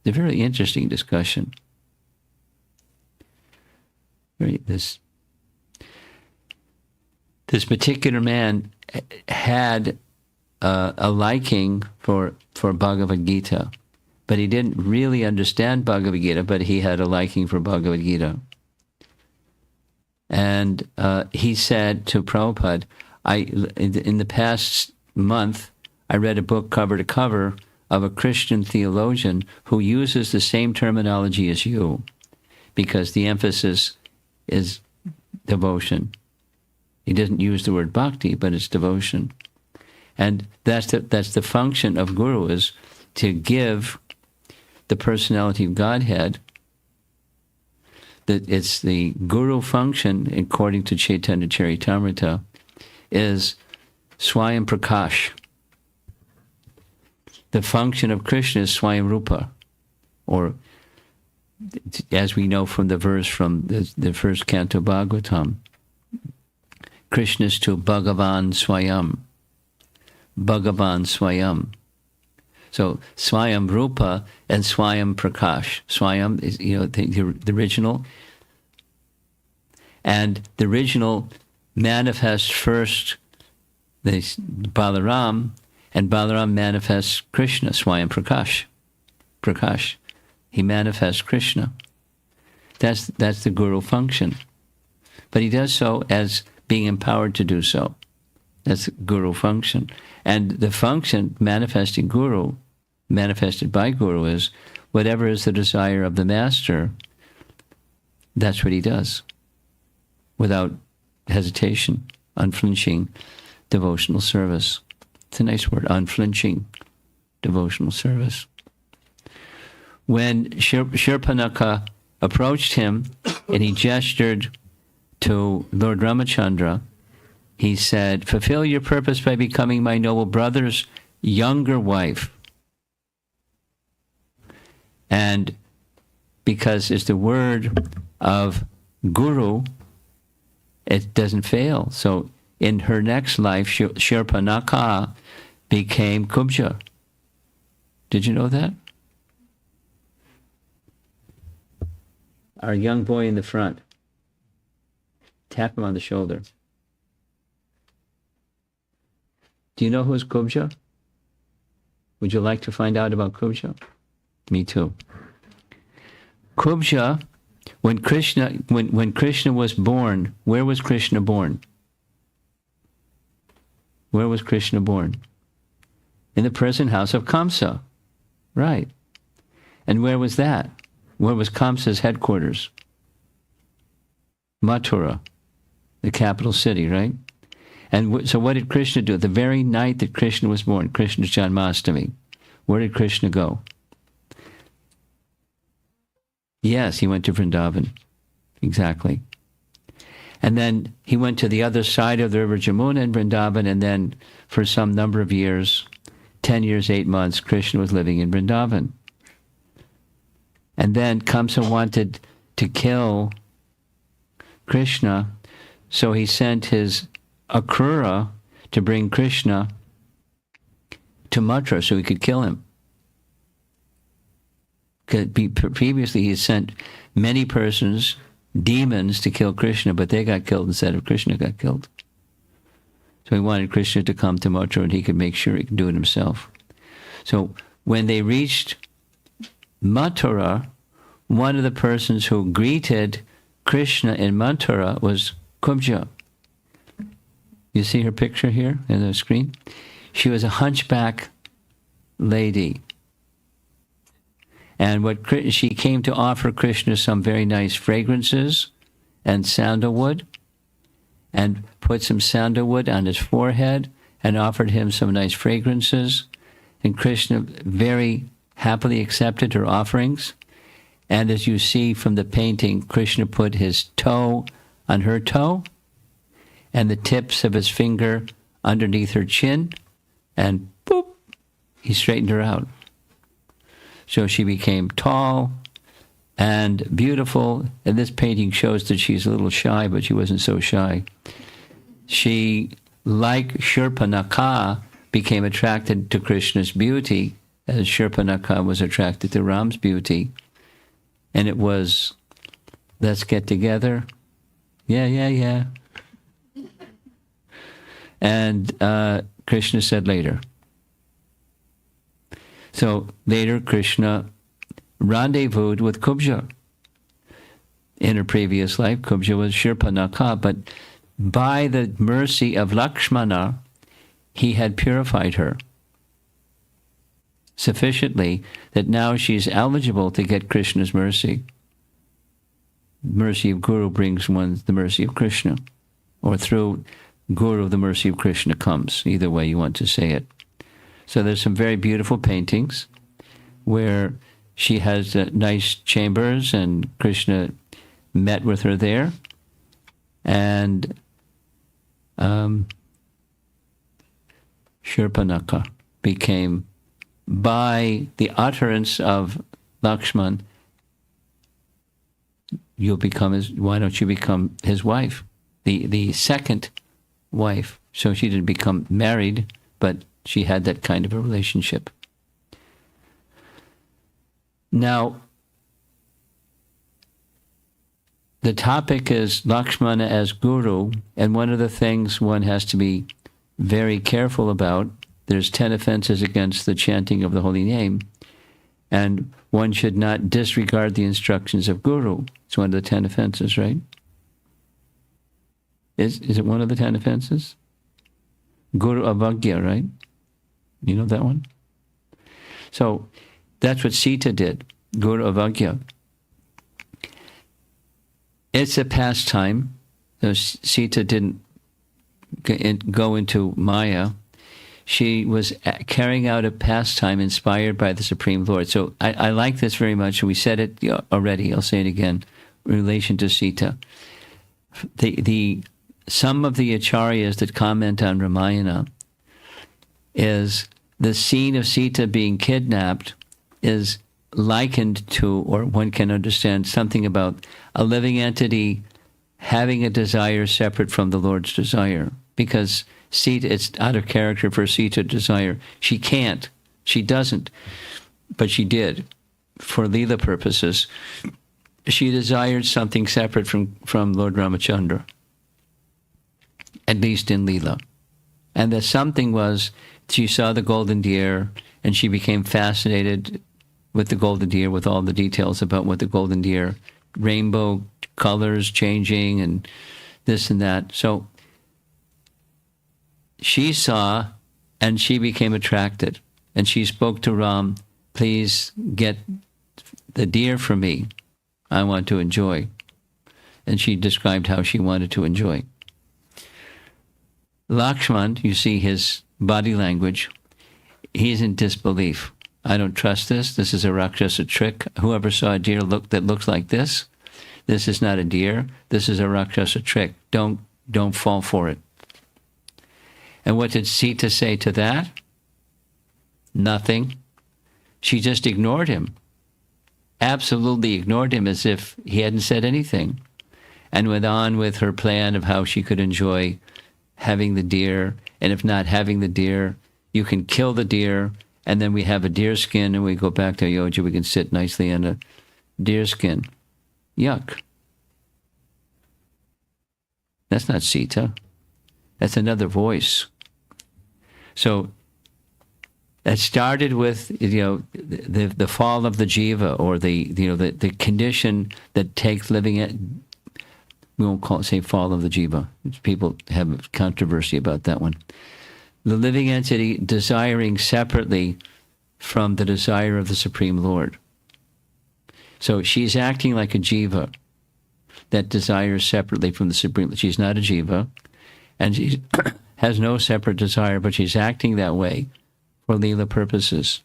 [SPEAKER 2] It's a very interesting discussion. This particular man had a liking for Bhagavad Gita, but he didn't really understand Bhagavad Gita, but he had a liking for Bhagavad Gita. And he said to Prabhupada, in the past month, I read a book cover to cover of a Christian theologian who uses the same terminology as you, because the emphasis is devotion. He doesn't use the word bhakti, but it's devotion. And that's the function of Guru, is to give the personality of Godhead. That it's the Guru function, according to Chaitanya Charitamrita, is Swayam Prakash. The function of Krishna is Swayam Rupa, or as we know from the verse from the first canto Bhagavatam, Krishna is to Bhagavan Swayam. Bhagavan Swayam. So Swayam Rupa and Swayam Prakash. Swayam is, the original. And the original manifests first the Balaram, and Balaram manifests Krishna, Swayam Prakash. Prakash. He manifests Krishna. That's the Guru function. But he does so as being empowered to do so. That's Guru function. And the function manifested by Guru, is whatever is the desire of the master, that's what he does. Without hesitation, unflinching devotional service. It's a nice word, unflinching devotional service. When Shurpanakha approached him and he gestured to Lord Ramachandra, he said, "Fulfill your purpose by becoming my noble brother's younger wife." And because it's the word of Guru, it doesn't fail. So in her next life, Shurpanakha became Kubja. Did you know that? Our young boy in the front. Tap him on the shoulder. Do you know who's Kubja? Would you like to find out about Kubja? Me too. Kubja, when Krishna was born, where was Krishna born? Where was Krishna born? In the present house of Kamsa. Right. And where was that? Where was Kamsa's headquarters? Mathura, the capital city, right? And so what did Krishna do? The very night that Krishna was born, Krishna's Janmashtami, where did Krishna go? Yes, he went to Vrindavan. Exactly. And then he went to the other side of the river Jamuna in Vrindavan, and then for some number of years, 10 years, 8 months, Krishna was living in Vrindavan. And then Kamsa wanted to kill Krishna, so he sent his Akrura to bring Krishna to Mathura so he could kill him. Previously, he had sent many persons, demons, to kill Krishna, but they got killed instead of Krishna got killed. So he wanted Krishna to come to Mathura and he could make sure he could do it himself. So when they reached Mathura, one of the persons who greeted Krishna in Mathura was Kubja. You see her picture here in the screen? She was a hunchback lady. And she came to offer Krishna some very nice fragrances and sandalwood, and put some sandalwood on his forehead and offered him some nice fragrances. And Krishna very happily accepted her offerings. And as you see from the painting, Krishna put his toe on her toe and the tips of his finger underneath her chin, and boop, he straightened her out. So she became tall and beautiful. And this painting shows that she's a little shy, but she wasn't so shy. She, like Shurpanakha, became attracted to Krishna's beauty as Shurpanakha was attracted to Ram's beauty. And it was, let's get together. Yeah. And Krishna said later. So later Krishna rendezvoused with Kubja. In her previous life, Kubja was Shurpanakha, but by the mercy of Lakshmana, he had purified her sufficiently that now she's eligible to get Krishna's mercy. Mercy of Guru brings one the mercy of Krishna, or through Guru the mercy of Krishna comes, either way you want to say it. So there's some very beautiful paintings where she has nice chambers and Krishna met with her there, and Shurpanakha became, by the utterance of Lakshman, why don't you become his wife? The second wife. So she didn't become married, but she had that kind of a relationship. Now, the topic is Lakshmana as Guru, and one of the things one has to be very careful about, there's 10 offenses against the chanting of the holy name, and one should not disregard the instructions of Guru. It's one of the 10 offenses, right? Is it one of the 10 offenses? Guru Avagya, right? You know that one? So that's what Sita did, Guru Avagya. It's a pastime. Sita didn't go into Maya. She was carrying out a pastime inspired by the Supreme Lord. So I like this very much. We said it already. I'll say it again. In relation to Sita, some of the acharyas that comment on Ramayana is the scene of Sita being kidnapped is likened to, or one can understand something about a living entity having a desire separate from the Lord's desire. Because Sita, it's out of character for Sita to desire. She can't. She doesn't. But she did. For Leela purposes, she desired something separate from Lord Ramachandra. At least in Leela. And the something was, she saw the golden deer, and she became fascinated with the golden deer, with all the details about what the golden deer, rainbow colors changing and this and that. So she saw and she became attracted. And she spoke to Ram, please get the deer for me. I want to enjoy. And she described how she wanted to enjoy. Lakshman, you see his body language, he's in disbelief. I don't trust this. This is a Rakshasa trick. Whoever saw a deer that looks like this is not a deer. This is a Rakshasa trick. Don't fall for it. And what did Sita say to that? Nothing. She just ignored him. Absolutely ignored him as if he hadn't said anything. And went on with her plan of how she could enjoy having the deer. And if not having the deer, you can kill the deer. And then we have a deer skin, and we go back to Ayodhya. We can sit nicely on a deer skin. Yuck. That's not Sita. That's another voice. So that started with the fall of the jiva, or the condition that takes living. We won't say fall of the jiva. People have controversy about that one. The living entity desiring separately from the desire of the Supreme Lord. So she's acting like a jiva that desires separately from the Supreme. She's not a jiva, and she has no separate desire, but she's acting that way for Leela purposes.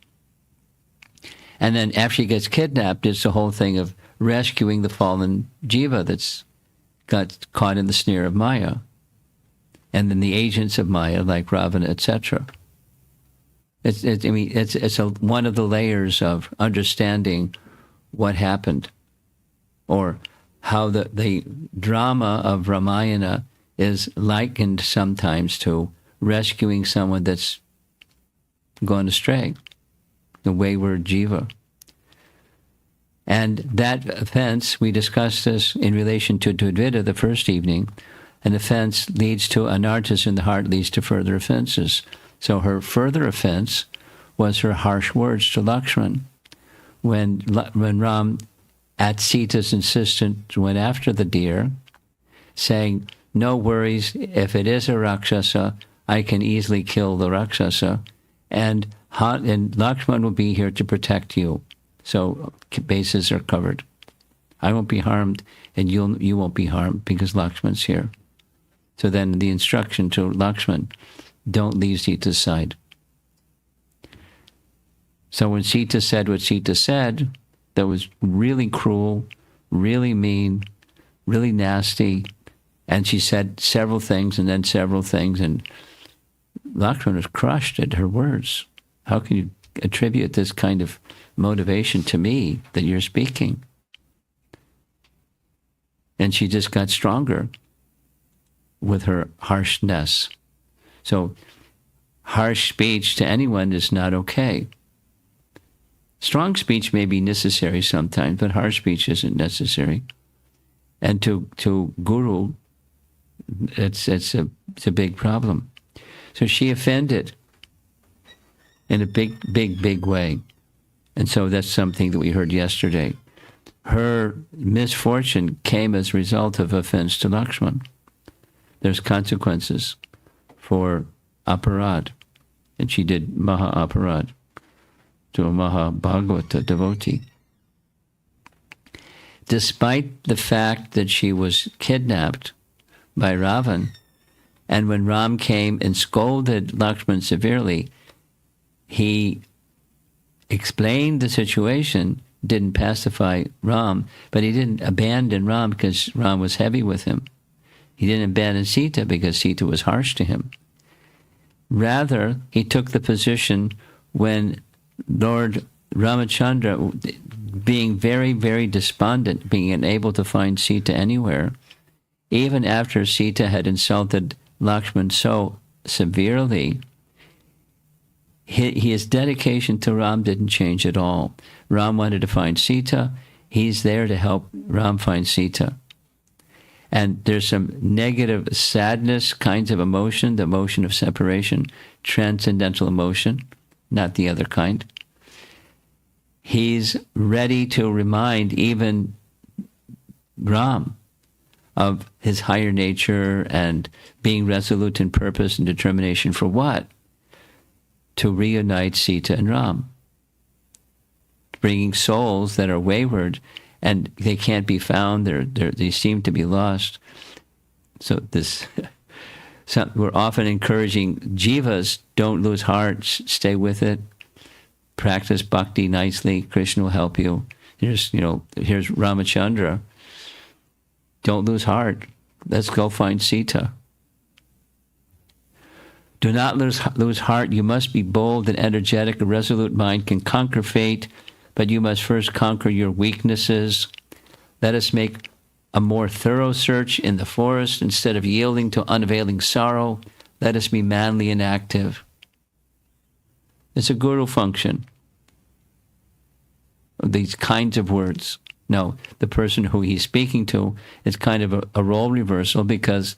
[SPEAKER 2] And then after she gets kidnapped, it's the whole thing of rescuing the fallen jiva that's got caught in the snare of Maya. And then the agents of Maya, like Ravana, etc. It's one of the layers of understanding what happened, or how the drama of Ramayana is likened sometimes to rescuing someone that's gone astray. the wayward jiva. And that offense, we discussed this in relation to Dvita the first evening. An offense leads to anarthas in the heart, leads to further offenses. So her further offense was her harsh words to Lakshman. When Ram, at Sita's insistence, went after the deer, saying, no worries, if it is a Rakshasa, I can easily kill the Rakshasa, and Lakshman will be here to protect you. So bases are covered. I won't be harmed, and you won't be harmed because Lakshman's here. So then the instruction to Lakshman, don't leave Sita's side. So when Sita said what Sita said, that was really cruel, really mean, really nasty, and she said several things and then several things, and Lakshman was crushed at her words. How can you attribute this kind of motivation to me that you're speaking? And she just got stronger with her harshness. So harsh speech to anyone is not okay. Strong speech may be necessary sometimes, but harsh speech isn't necessary. And to Guru, it's a big problem. So she offended in a big way. And so that's something that we heard yesterday. Her misfortune came as a result of offense to Lakshman. There's consequences for aparad. And she did maha aparad to a maha bhagavata devotee. Despite the fact that she was kidnapped by Ravan, and when Ram came and scolded Lakshman severely, he explained the situation, didn't pacify Ram, but he didn't abandon Ram because Ram was heavy with him. He didn't abandon Sita because Sita was harsh to him. Rather, he took the position when Lord Ramachandra, being very, very despondent, being unable to find Sita anywhere, even after Sita had insulted Lakshman so severely, his dedication to Ram didn't change at all. Ram wanted to find Sita. He's there to help Ram find Sita. And there's some negative sadness kinds of emotion, the emotion of separation, transcendental emotion, not the other kind. He's ready to remind even Ram of his higher nature and being resolute in purpose and determination for what? To reunite Sita and Ram. Bringing souls that are wayward and they can't be found, they seem to be lost. So we're often encouraging jivas, don't lose heart, stay with it, practice bhakti nicely, Krishna will help you. Here's Ramachandra. Don't lose heart. Let's go find Sita. Do not lose heart. You must be bold and energetic. A resolute mind can conquer fate, but you must first conquer your weaknesses. Let us make a more thorough search in the forest. Instead of yielding to unavailing sorrow, let us be manly and active. It's a guru function. These kinds of words. No, the person who he's speaking to is kind of a role reversal because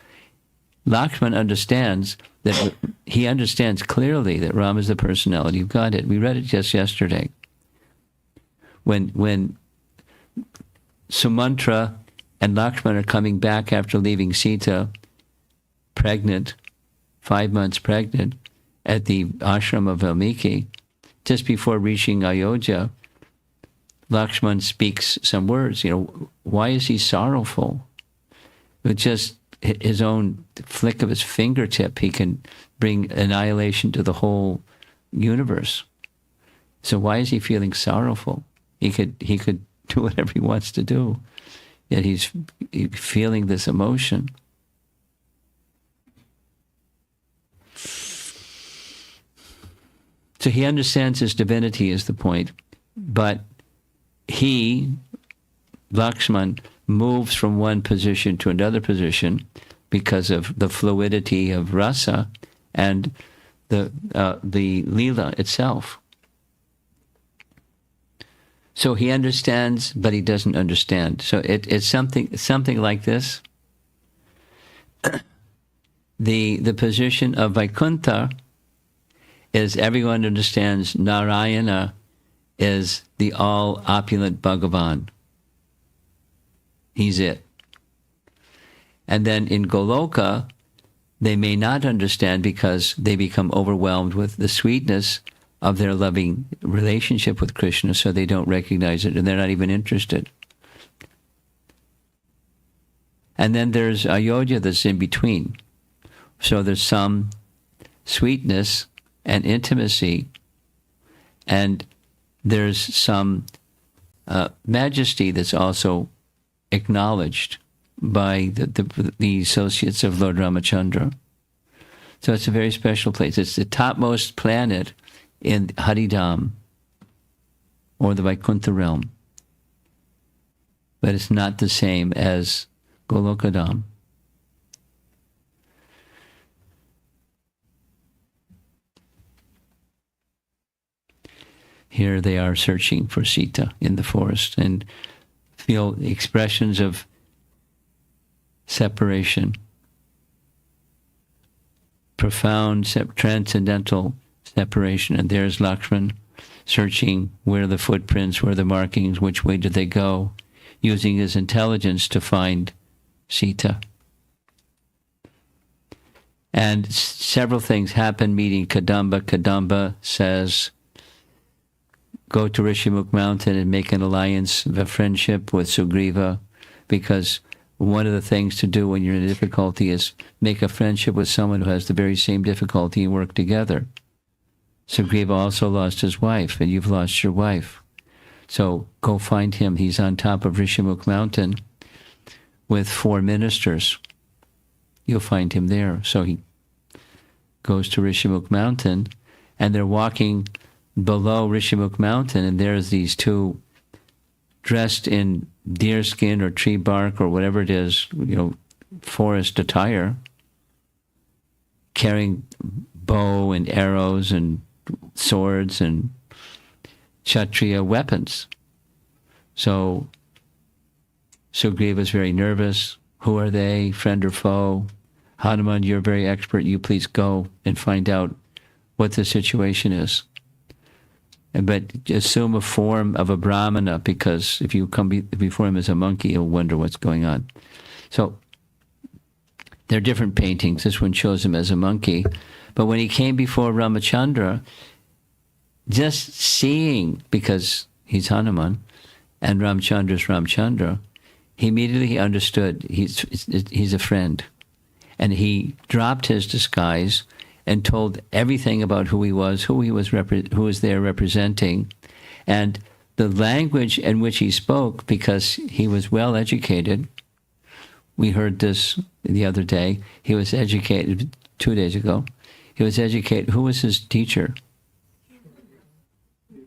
[SPEAKER 2] Lakshman understands that he understands clearly that Ram is the personality of Godhead. We read it just yesterday. When Sumantra and Lakshman are coming back after leaving Sita, pregnant, 5 months pregnant, at the ashram of Valmiki, just before reaching Ayodhya, Lakshman speaks some words. Why is he sorrowful? With just his own flick of his fingertip, he can bring annihilation to the whole universe. So why is he feeling sorrowful? He could do whatever he wants to do, yet he's feeling this emotion. So he understands his divinity is the point, but he, Lakshman, moves from one position to another position because of the fluidity of rasa and the lila itself. So he understands, but he doesn't understand. So it's something like this. The position of Vaikuntha is everyone understands Narayana is the all opulent Bhagavan. He's it. And then in Goloka, they may not understand because they become overwhelmed with the sweetness of their loving relationship with Krishna, so they don't recognize it and they're not even interested. And then there's Ayodhya that's in between. So there's some sweetness and intimacy, and there's some majesty that's also acknowledged by the associates of Lord Ramachandra. So it's a very special place. It's the topmost planet in Haridham, or the Vaikuntha realm. But it's not the same as Golokadam. Here they are searching for Sita in the forest and feel expressions of separation, profound, transcendental separation. And there's Lakshman searching where the footprints, where the markings, which way did they go, using his intelligence to find Sita. And several things happen, meeting Kadamba. Kadamba says, go to Rishimukh mountain and make an alliance, a friendship with Sugriva, because one of the things to do when you're in a difficulty is make a friendship with someone who has the very same difficulty and work together. Sugriva also lost his wife, and you've lost your wife. So go find him. He's on top of Rishimukh mountain with 4 ministers. You'll find him there. So he goes to Rishimukh mountain, and they're walking below Rishimukh mountain, and there's these 2 dressed in deerskin or tree bark or whatever it is, forest attire, carrying bow and arrows and swords and Kshatriya weapons. So Sugriva is very nervous. Who are they, friend or foe? Hanuman, you're very expert. You please go and find out what the situation is. But assume a form of a brahmana, because if you come before him as a monkey, he'll wonder what's going on. So there are different paintings. This one shows him as a monkey. But when he came before Ramachandra, just seeing, because he's Hanuman and Ramachandra's Ramachandra, he immediately understood he's a friend. And he dropped his disguise and told everything about who he was there representing, and the language in which he spoke, because he was well educated. We heard this the other day. He was educated 2 days ago. He was educated. Who was his teacher?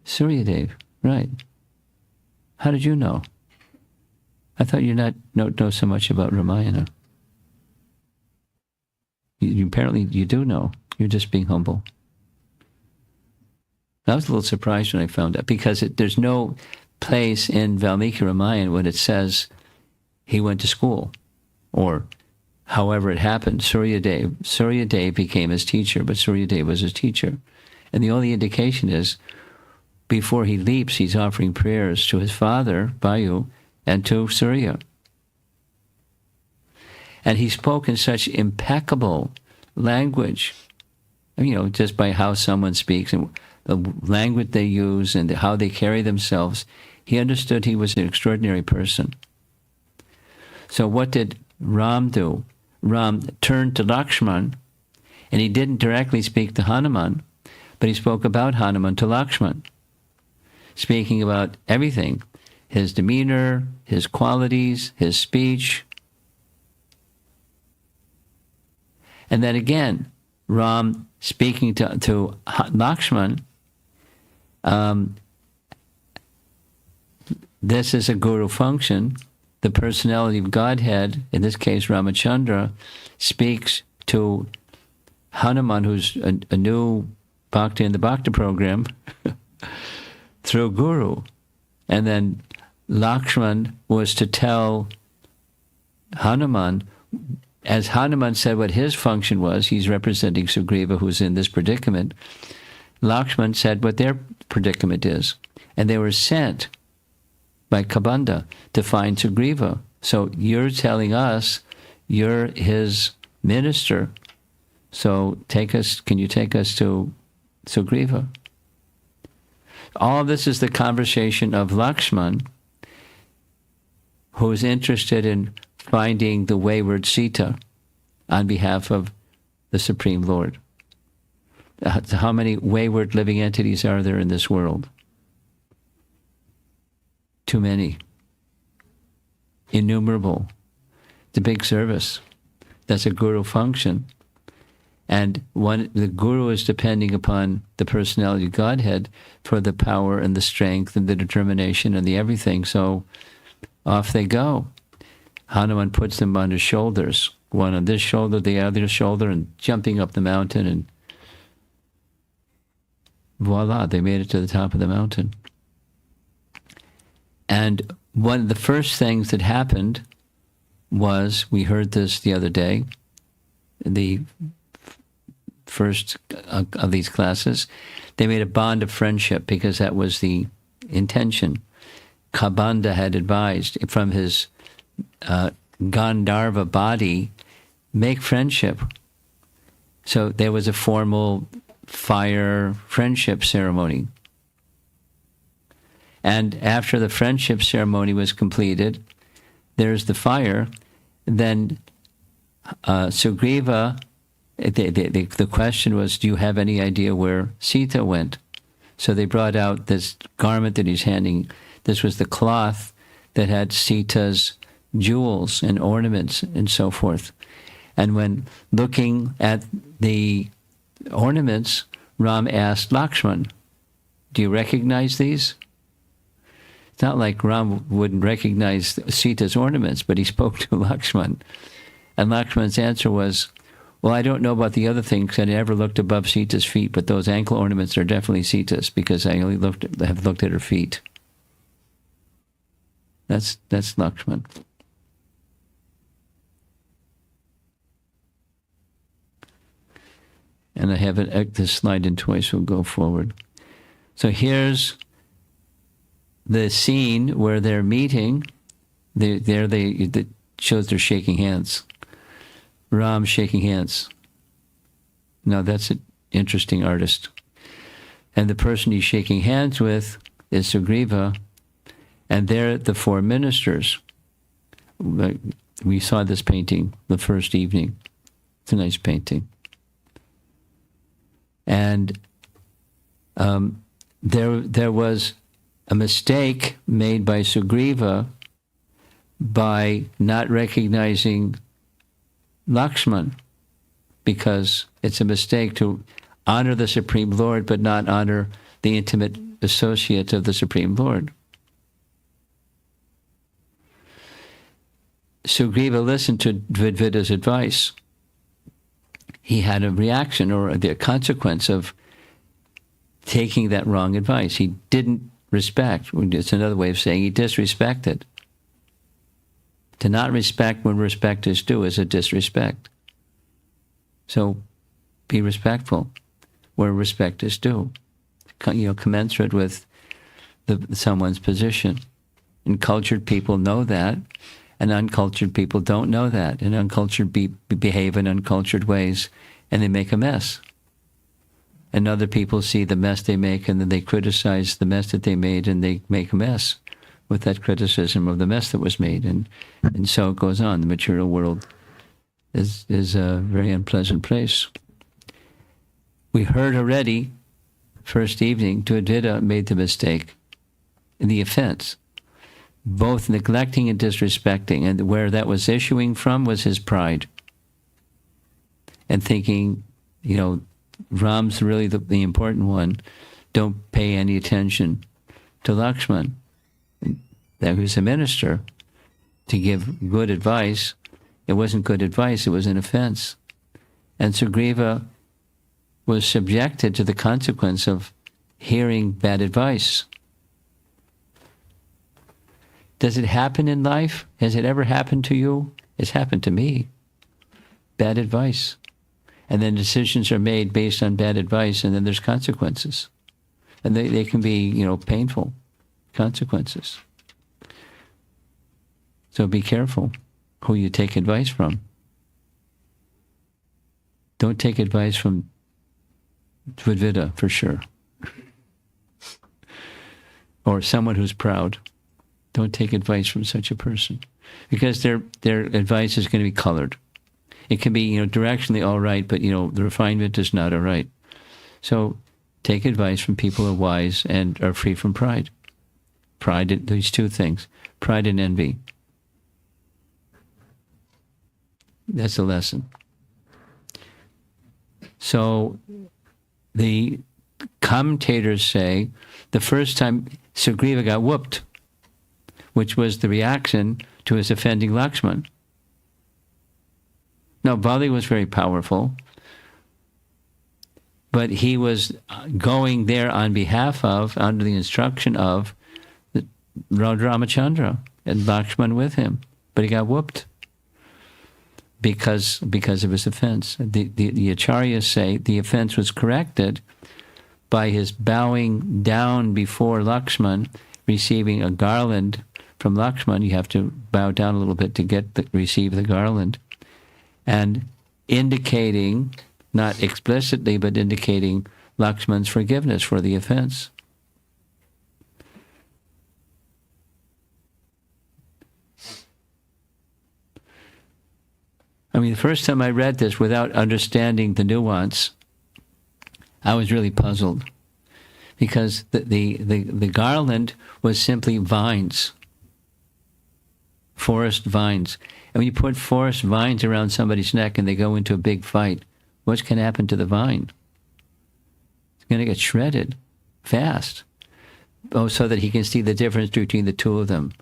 [SPEAKER 2] Suryadev, right. How did you know? I thought you not know so much about Ramayana. Apparently you do know. You're just being humble. I was a little surprised when I found out, because there's no place in Valmiki Ramayana when it says he went to school, or however it happened. Suryadev became his teacher, but Suryadev was his teacher. And the only indication is, before he leaps, he's offering prayers to his father, Vayu, and to Surya. And he spoke in such impeccable language, just by how someone speaks and the language they use and how they carry themselves. He understood he was an extraordinary person. So what did Ram do? Ram turned to Lakshman, and he didn't directly speak to Hanuman, but he spoke about Hanuman to Lakshman, speaking about everything, his demeanor, his qualities, his speech. And then again, Ram speaking to Lakshman, this is a guru function. The personality of Godhead, in this case Ramachandra, speaks to Hanuman, who's a new Bhakti in the Bhakti program, through Guru. And then Lakshman was to tell Hanuman, as Hanuman said what his function was, he's representing Sugriva who's in this predicament, Lakshman said what their predicament is. And they were sent by Kabanda to find Sugriva. So you're telling us you're his minister, so can you take us to Sugriva? All this is the conversation of Lakshman, who is interested in finding the wayward Sita on behalf of the Supreme Lord. How many wayward living entities are there in this world? Too many. Innumerable. It's a big service. That's a guru function. And the guru is depending upon the personality of Godhead for the power and the strength and the determination and the everything. So off they go. Hanuman puts them on his shoulders, one on this shoulder, the other shoulder, and jumping up the mountain, and voila, they made it to the top of the mountain. And one of the first things that happened was, we heard this the other day, the first of these classes, they made a bond of friendship because that was the intention. Kabanda had advised from his Gandharva body, make friendship. So there was a formal fire friendship ceremony. And after the friendship ceremony was completed, there's the fire. Then Sugriva, the question was, do you have any idea where Sita went? So they brought out this garment that he's handing. This was the cloth that had Sita's jewels and ornaments and so forth. And when looking at the ornaments, Ram asked Lakshman, do you recognize these? It's not like Ram wouldn't recognize Sita's ornaments, but he spoke to Lakshman. And Lakshman's answer was, well, I don't know about the other things. I never looked above Sita's feet, but those ankle ornaments are definitely Sita's because I only have looked at her feet. That's Lakshman. And I have this slide in twice, we'll go forward. So here's the scene where they're meeting. It shows they're shaking hands. Ram shaking hands. Now that's an interesting artist. And the person he's shaking hands with is Sugriva, and they're the four ministers. We saw this painting the first evening. It's a nice painting. And there was a mistake made by Sugriva by not recognizing Lakshman, because it's a mistake to honor the Supreme Lord but not honor the intimate associate of the Supreme Lord. Sugriva listened to Dvidvida's advice. He had a reaction or the consequence of taking that wrong advice. He didn't respect. It's another way of saying he disrespected. To not respect when respect is due is a disrespect. So be respectful where respect is due. Commensurate with someone's position. And cultured people know that, and uncultured people don't know that. And uncultured behave in uncultured ways, and they make a mess. And other people see the mess they make, and then they criticize the mess that they made, and they make a mess with that criticism of the mess that was made. And so it goes on. The material world is a very unpleasant place. We heard already, first evening, Dvidvida made the mistake, the offense, both neglecting and disrespecting, and where that was issuing from was his pride. And thinking, Ram's really the important one, don't pay any attention to Lakshman, that who's a minister, to give good advice. It wasn't good advice, it was an offense. And Sugriva was subjected to the consequence of hearing bad advice. Does it happen in life? Has it ever happened to you? It's happened to me. Bad advice. And then decisions are made based on bad advice, and then there's consequences. And they can be, painful consequences. So be careful who you take advice from. Don't take advice from Dvidvida, for sure. Or someone who's proud. Don't take advice from such a person, because their advice is going to be colored. It can be, directionally all right, but, the refinement is not all right. So take advice from people who are wise and are free from pride. Pride, these two things, pride and envy. That's the lesson. So the commentators say the first time Sugriva got whooped, which was the reaction to his offending Lakshman. Now, Bali was very powerful, but he was going there on behalf of, under the instruction of, Ramachandra and Lakshman with him. But he got whooped because of his offense. The acharyas say the offense was corrected by his bowing down before Lakshman, receiving a garland from Lakshman. You have to bow down a little bit to receive the garland. And indicating, not explicitly, but indicating Lakshman's forgiveness for the offense. I mean, the first time I read this without understanding the nuance, I was really puzzled, because the garland was simply vines, forest vines. And when you put forest vines around somebody's neck and they go into a big fight, what's going to happen to the vine? It's going to get shredded fast. Oh, so that he can see the difference between the two of them.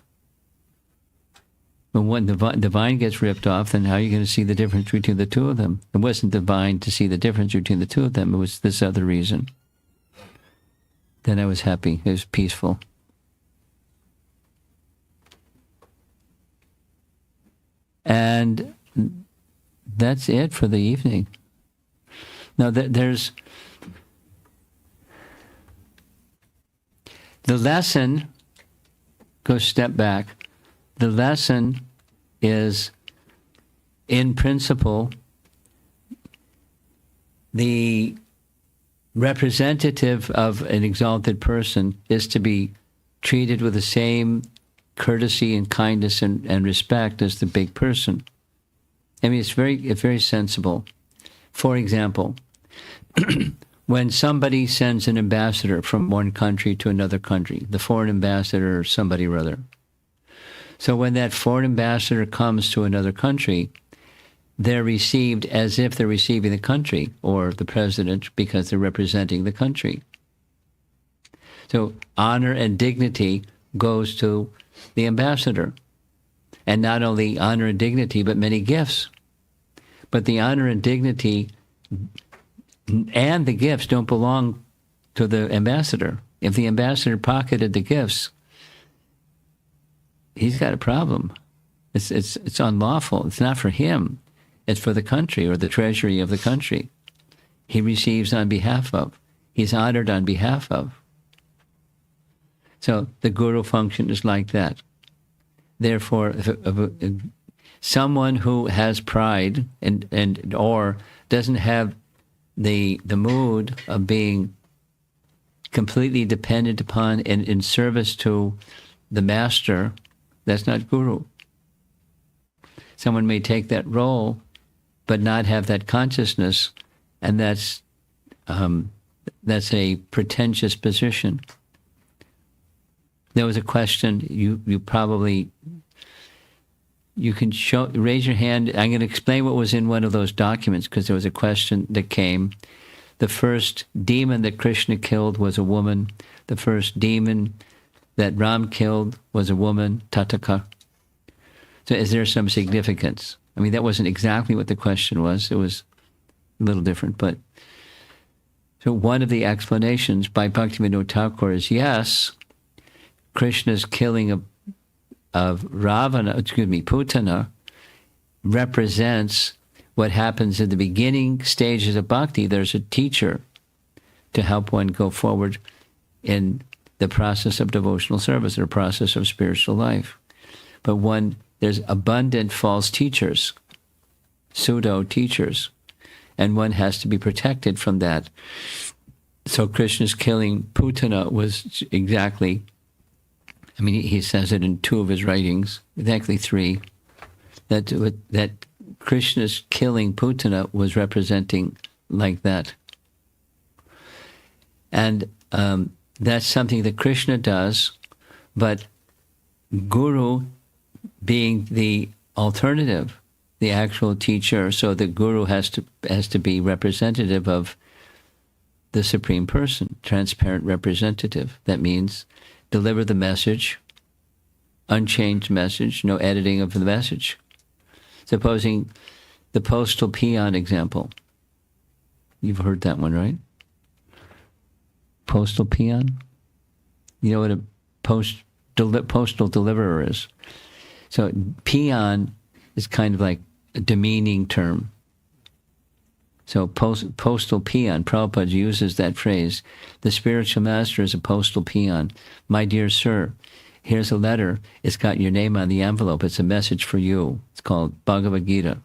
[SPEAKER 2] But when the vine gets ripped off, then how are you going to see the difference between the two of them? It wasn't the vine to see the difference between the two of them. It was this other reason. Then I was happy. It was peaceful. And that's it for the evening. Now, there's the lesson. Go step back. The lesson is, in principle, the representative of an exalted person is to be treated with the same courtesy and kindness and respect as the big person. I mean, it's very sensible. For example, when somebody sends an ambassador from one country to another country, the foreign ambassador or somebody or other. So when that foreign ambassador comes to another country, they're received as if they're receiving the country or the president, because they're representing the country. So honor and dignity goes to the ambassador. And not only honor and dignity, but many gifts. But the honor and dignity and the gifts don't belong to the ambassador. If the ambassador pocketed the gifts, he's got a problem. It's unlawful. It's not for him. It's for the country or the treasury of the country. He receives on behalf of. He's honored on behalf of. So the guru function is like that. Therefore, if someone who has pride and or doesn't have the mood of being completely dependent upon and in service to the master, that's not guru. Someone may take that role, but not have that consciousness, and that's a pretentious position. There was a question, you can raise your hand. I'm going to explain what was in one of those documents, because there was a question that came. The first demon that Krishna killed was a woman. The first demon that Ram killed was a woman, Tataka. So is there some significance? I mean, that wasn't exactly what the question was. It was a little different. But so one of the explanations by Bhaktivinoda Thakur is, yes, Krishna's killing Putana, represents what happens in the beginning stages of bhakti. There's a teacher to help one go forward in the process of devotional service or process of spiritual life. But there's abundant false teachers, pseudo teachers, and one has to be protected from that. So Krishna's killing Putana was exactly, he says it in 2 of his writings, exactly 3, that Krishna's killing Putana was representing like that. And that's something that Krishna does, but Guru being the alternative, the actual teacher, so the Guru has to be representative of the Supreme Person, transparent representative. That means deliver the message, unchanged message, no editing of the message. Supposing the postal peon example. You've heard that one, right? Postal peon? You know what a postal deliverer is? So peon is kind of like a demeaning term. So postal peon, Prabhupada uses that phrase. The spiritual master is a postal peon. My dear sir, here's a letter. It's got your name on the envelope. It's a message for you. It's called Bhagavad Gita.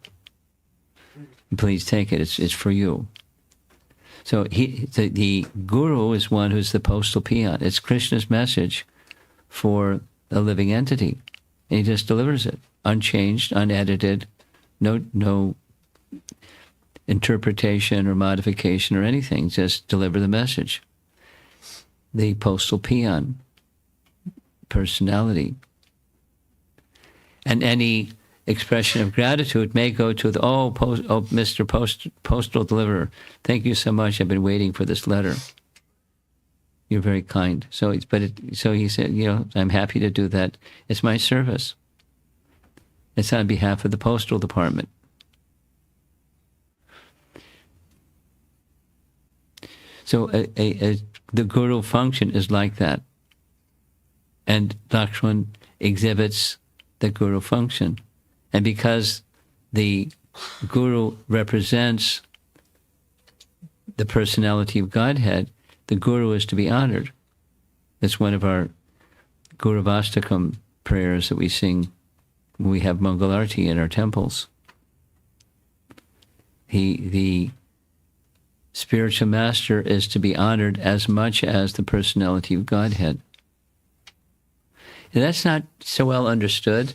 [SPEAKER 2] Please take it. It's for you. So the Guru is one who's the postal peon. It's Krishna's message for a living entity. And he just delivers it, unchanged, unedited, no interpretation or modification or anything. Just deliver the message. The postal peon personality. And any expression of gratitude may go to the, Mr. Postal Deliverer, thank you so much. I've been waiting for this letter. You're very kind. So he said, I'm happy to do that. It's my service. It's on behalf of the postal department. So the Guru function is like that. And Lakshman exhibits the Guru function. And because the Guru represents the personality of Godhead, the Guru is to be honored. That's one of our Guru Vastakam prayers that we sing when we have Mangalarti in our temples. The spiritual master is to be honored as much as the personality of Godhead. And that's not so well understood.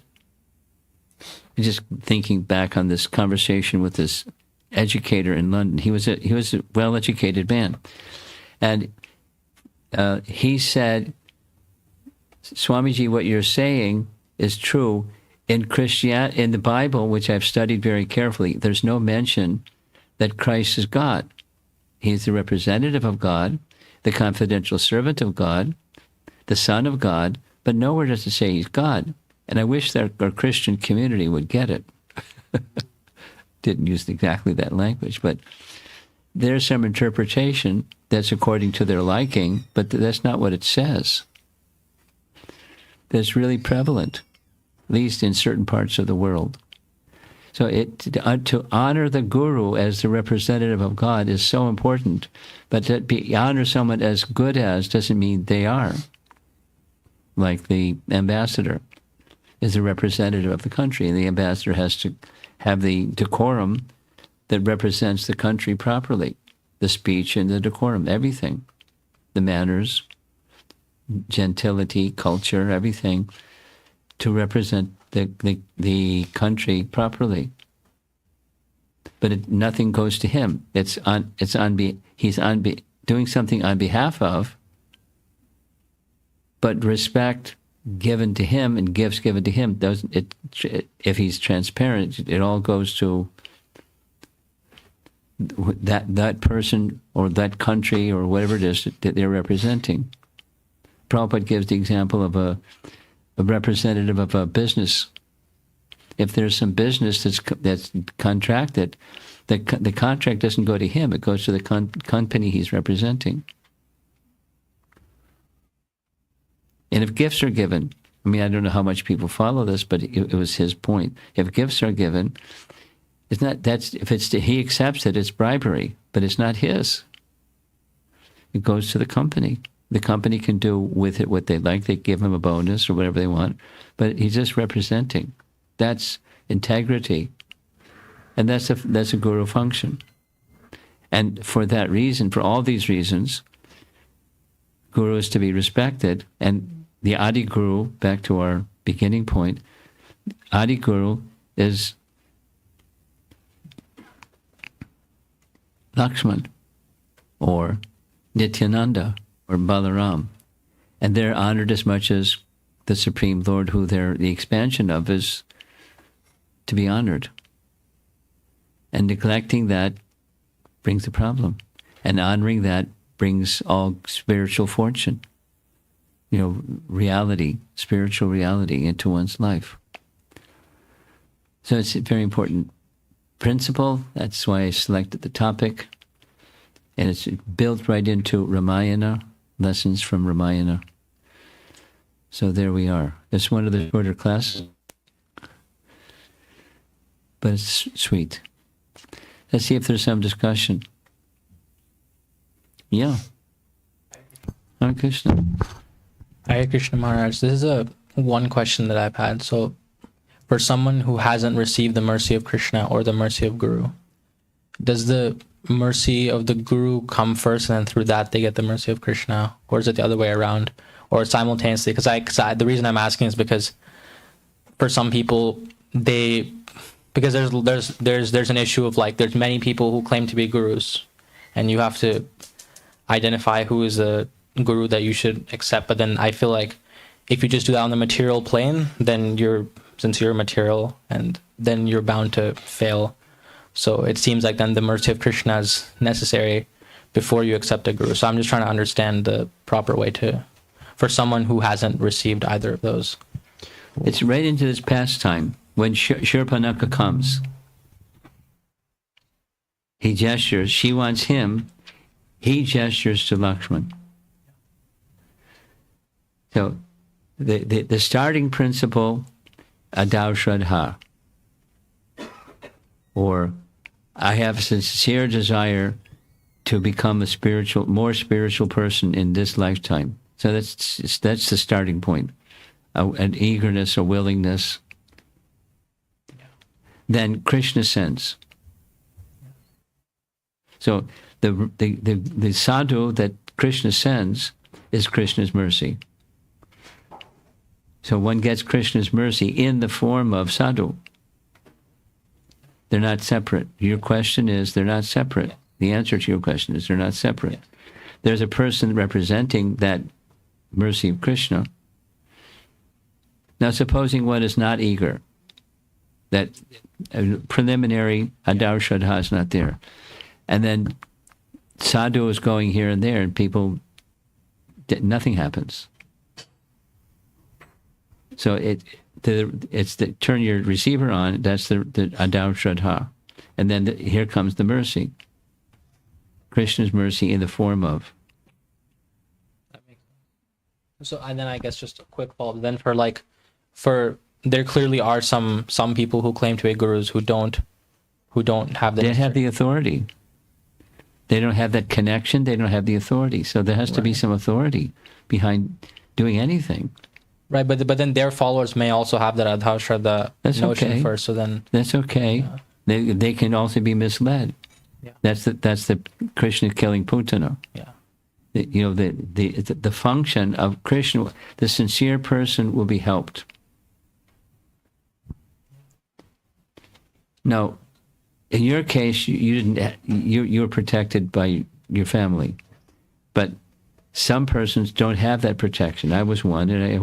[SPEAKER 2] I'm just thinking back on this conversation with this educator in London. He was a well-educated man. And he said, Swamiji, what you're saying is true. In the Bible, which I've studied very carefully, there's no mention that Christ is God. He's the representative of God, the confidential servant of God, the Son of God, but nowhere does it say he's God. And I wish that our Christian community would get it. Didn't use exactly that language, but there's some interpretation that's according to their liking, but that's not what it says. That's really prevalent, at least in certain parts of the world. So to honor the Guru as the representative of God is so important, but to honor someone as good as doesn't mean they are. Like the ambassador is a representative of the country, and the ambassador has to have the decorum that represents the country properly, the speech and the decorum, everything, the manners, gentility, culture, everything, to represent the country properly. But nothing goes to him. He's doing something on behalf of, but respect given to him and gifts given to him doesn't. If he's transparent, it all goes to that person or that country or whatever it is that they're representing. Prabhupada gives the example of a representative of a business. If there's some business that's contracted, the contract doesn't go to him; it goes to the company he's representing. And if gifts are given, I mean, I don't know how much people follow this, but it was his point. If gifts are given, it's not, he accepts it, it's bribery, but it's not his. It goes to the company. The company can do with it what they like. They give him a bonus or whatever they want, but he's just representing. That's integrity. And that's a guru function. And for that reason, for all these reasons, guru is to be respected. And the Adi Guru, back to our beginning point, Adi Guru is Lakshman or Nityananda or Balaram. And they're honored as much as the Supreme Lord, who the expansion of is to be honored. And neglecting that brings a problem. And honoring that brings all spiritual fortune, reality, spiritual reality into one's life. So it's a very important principle. That's why I selected the topic. And it's built right into Ramayana, lessons from Ramayana. So there we are. It's one of the shorter classes, but it's sweet. Let's see if there's some discussion. Yeah. Hare Krishna.
[SPEAKER 3] Hare Krishna Maharaj. This is one question that I've had. So, for someone who hasn't received the mercy of Krishna or the mercy of Guru, does the mercy of the Guru come first and then through that they get the mercy of Krishna? Or is it the other way around? Or simultaneously? Because the reason I'm asking is because for some people, because there's an issue of there's many people who claim to be gurus, and you have to identify who is a guru that you should accept. But then I feel like if you just do that on the material plane, then since you're material, and then you're bound to fail. So it seems like then the mercy of Krishna is necessary before you accept a guru. So I'm just trying to understand the proper way for someone who hasn't received either of those.
[SPEAKER 2] It's right into this pastime. When Shurpanaka comes, he gestures, she wants him, he gestures to Lakshman. So the starting principle, Adav Shraddha, or I have a sincere desire to become a more spiritual person in this lifetime. So that's the starting point, an eagerness, a willingness. Then Krishna sends. So the sadhu that Krishna sends is Krishna's mercy. So one gets Krishna's mercy in the form of sadhu. They're not separate. Your question is they're not separate. The answer to your question is they're not separate. There's a person representing that mercy of Krishna. Now supposing one is not eager, that preliminary Adav Shraddha is not there. And then sadhu is going here and there, and nothing happens. So it's the turn your receiver on, that's the Adav Shraddha. And then here comes the mercy. Krishna's mercy in the form of.
[SPEAKER 3] That makes sense. So, and then I guess just a quick follow-up. Then there clearly are some people who claim to be gurus who don't have the.
[SPEAKER 2] They have the authority. They don't have that connection. They don't have the authority. So there has to be some authority behind doing anything.
[SPEAKER 3] Right, but then their followers may also have that Adav Shraddha notion first. So then
[SPEAKER 2] that's okay. They can also be misled.
[SPEAKER 3] Yeah.
[SPEAKER 2] That's the Krishna killing Putana.
[SPEAKER 3] Yeah.
[SPEAKER 2] The function of Krishna, the sincere person will be helped. Now, in your case, you were protected by your family, but some persons don't have that protection. I was one, and I,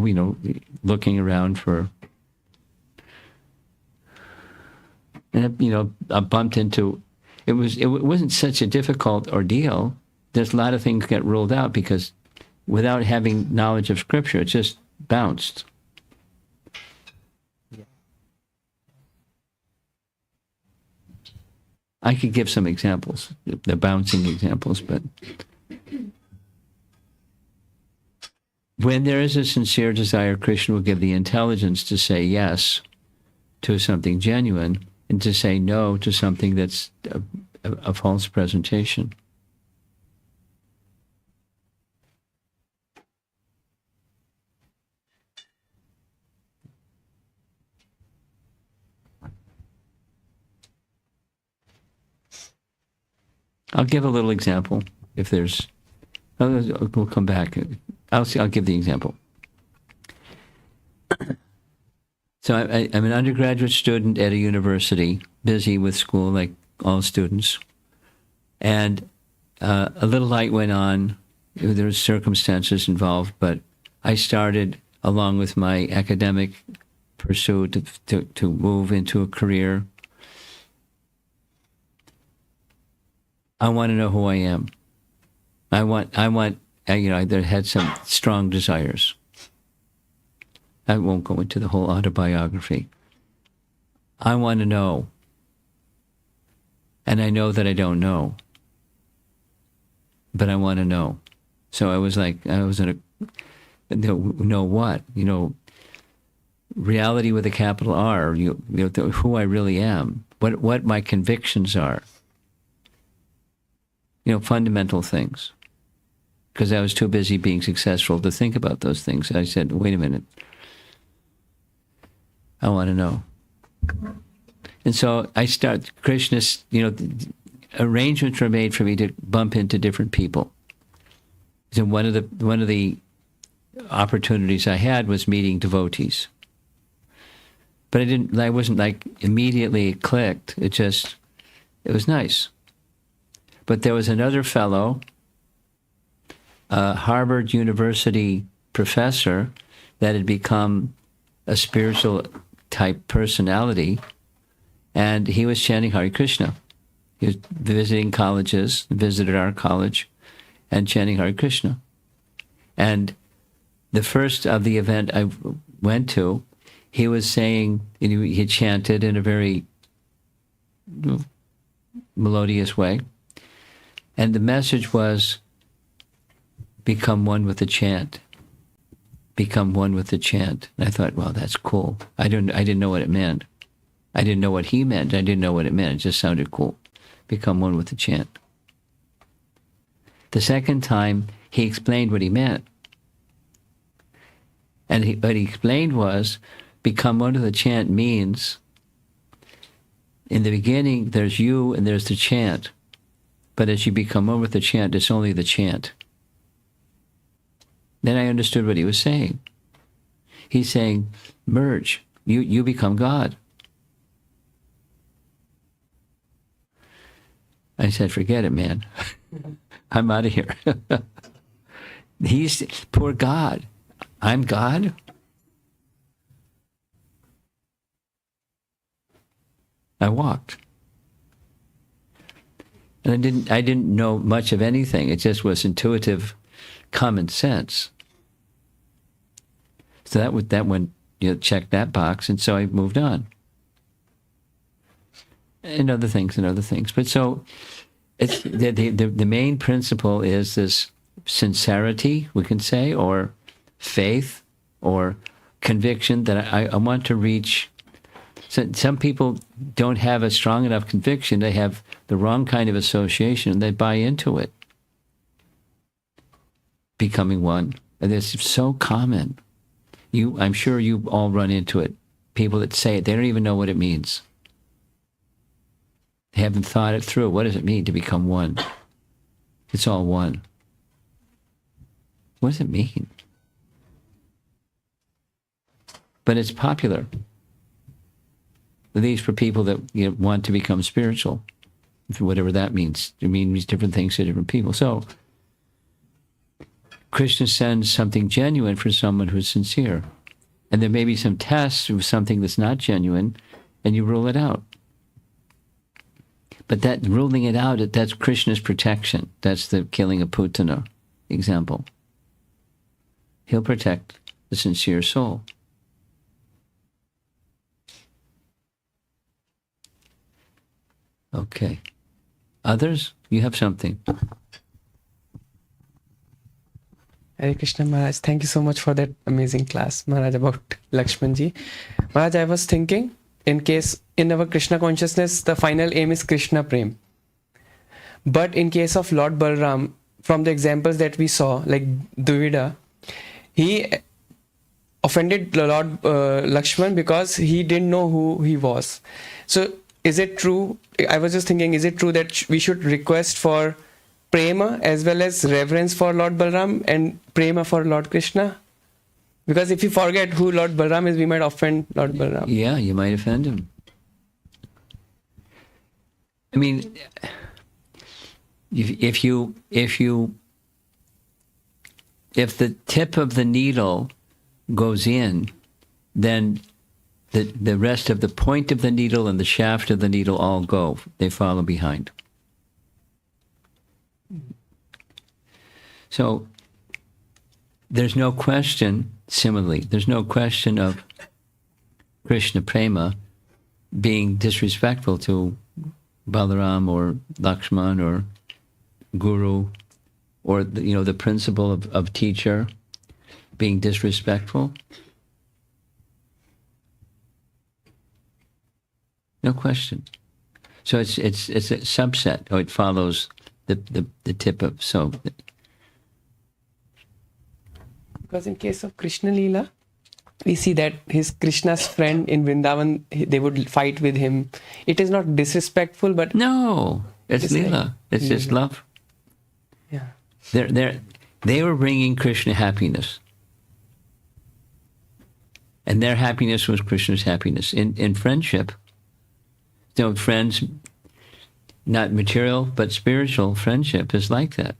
[SPEAKER 2] looking around for, and I bumped into. It wasn't such a difficult ordeal. There's a lot of things get ruled out because, without having knowledge of Scripture, it just bounced. I could give some examples, the bouncing examples, but When there is a sincere desire, Krishna will give the intelligence to say yes to something genuine and to say no to something that's a false presentation. I'll give a little example if there's. We'll come back. I'll give the example. So I'm an undergraduate student at a university, busy with school like all students, and a little light went on. There were circumstances involved, but I started, along with my academic pursuit, to move into a career. I want to know who I am. I had some strong desires. I won't go into the whole autobiography. I want to know. And I know that I don't know. But I want to know. So I was in a, know what? Reality with a capital R, who I really am, what my convictions are. Fundamental things. Because I was too busy being successful to think about those things. I said, wait a minute. I want to know. And so I start, Krishna's, arrangements were made for me to bump into different people. So one of the opportunities I had was meeting devotees. But I wasn't immediately clicked. It was nice. But there was another fellow, a Harvard University professor that had become a spiritual type personality, and he was chanting Hare Krishna. He was visiting colleges, visited our college, and chanting Hare Krishna. And the first of the event I went to, he was saying, he chanted in a very melodious way. And the message was, become one with the chant. Become one with the chant. And I thought, well, that's cool. I didn't know what it meant. I didn't know what he meant. I didn't know what it meant. It just sounded cool. Become one with the chant. The second time, he explained what he meant. And what he explained was, become one with the chant means, in the beginning, there's you and there's the chant. But as you become one with the chant, it's only the chant. Then I understood what he was saying. He's saying, merge. You become God. I said, forget it, man. I'm out of here. He's poor God. I'm God? I walked. And I didn't know much of anything. It just was intuitive common sense. So that one, checked that box, and so I moved on. And other things. But so it's the main principle is this sincerity, we can say, or faith, or conviction that I want to reach. So some people don't have a strong enough conviction. They have the wrong kind of association, and they buy into it. Becoming one. And it's so common. I'm sure you all run into it. People that say it, they don't even know what it means. They haven't thought it through. What does it mean to become one? It's all one. What does it mean? But it's popular. These for people that want to become spiritual, whatever that means. It means different things to different people. So Krishna sends something genuine for someone who's sincere. And there may be some tests with something that's not genuine, and you rule it out. But that ruling it out, that's Krishna's protection. That's the killing of Putana example. He'll protect the sincere soul. Okay. Others? You have something.
[SPEAKER 4] Hare Krishna Maharaj, thank you so much for that amazing class, Maharaj, about Lakshman ji. Maharaj, I was thinking, in case in our Krishna consciousness, the final aim is Krishna Prem. But in case of Lord Balram, from the examples that we saw, like Duvida, he offended Lord Lakshman because he didn't know who he was. So is it true? I was just thinking, is it true that we should request for prema as well as reverence for Lord Balram and prema for Lord Krishna? Because if we forget who Lord Balram is, we might offend Lord Balram.
[SPEAKER 2] Yeah, you might offend him. I mean, if the tip of the needle goes in, then the rest of the point of the needle and the shaft of the needle all go. They follow behind. So there's no question, similarly, there's no question of Krishna Prema being disrespectful to Balaram or Lakshman or Guru or the principle of teacher being disrespectful. No question. So it's a subset, or it follows the tip of so.
[SPEAKER 4] Because in case of Krishna Leela, we see that his Krishna's friend in Vrindavan, they would fight with him. It is not disrespectful, but
[SPEAKER 2] No, it's Leela. It's just love.
[SPEAKER 4] Yeah.
[SPEAKER 2] They were bringing Krishna happiness. And their happiness was Krishna's happiness. In friendship, friends, not material, but spiritual friendship is like that.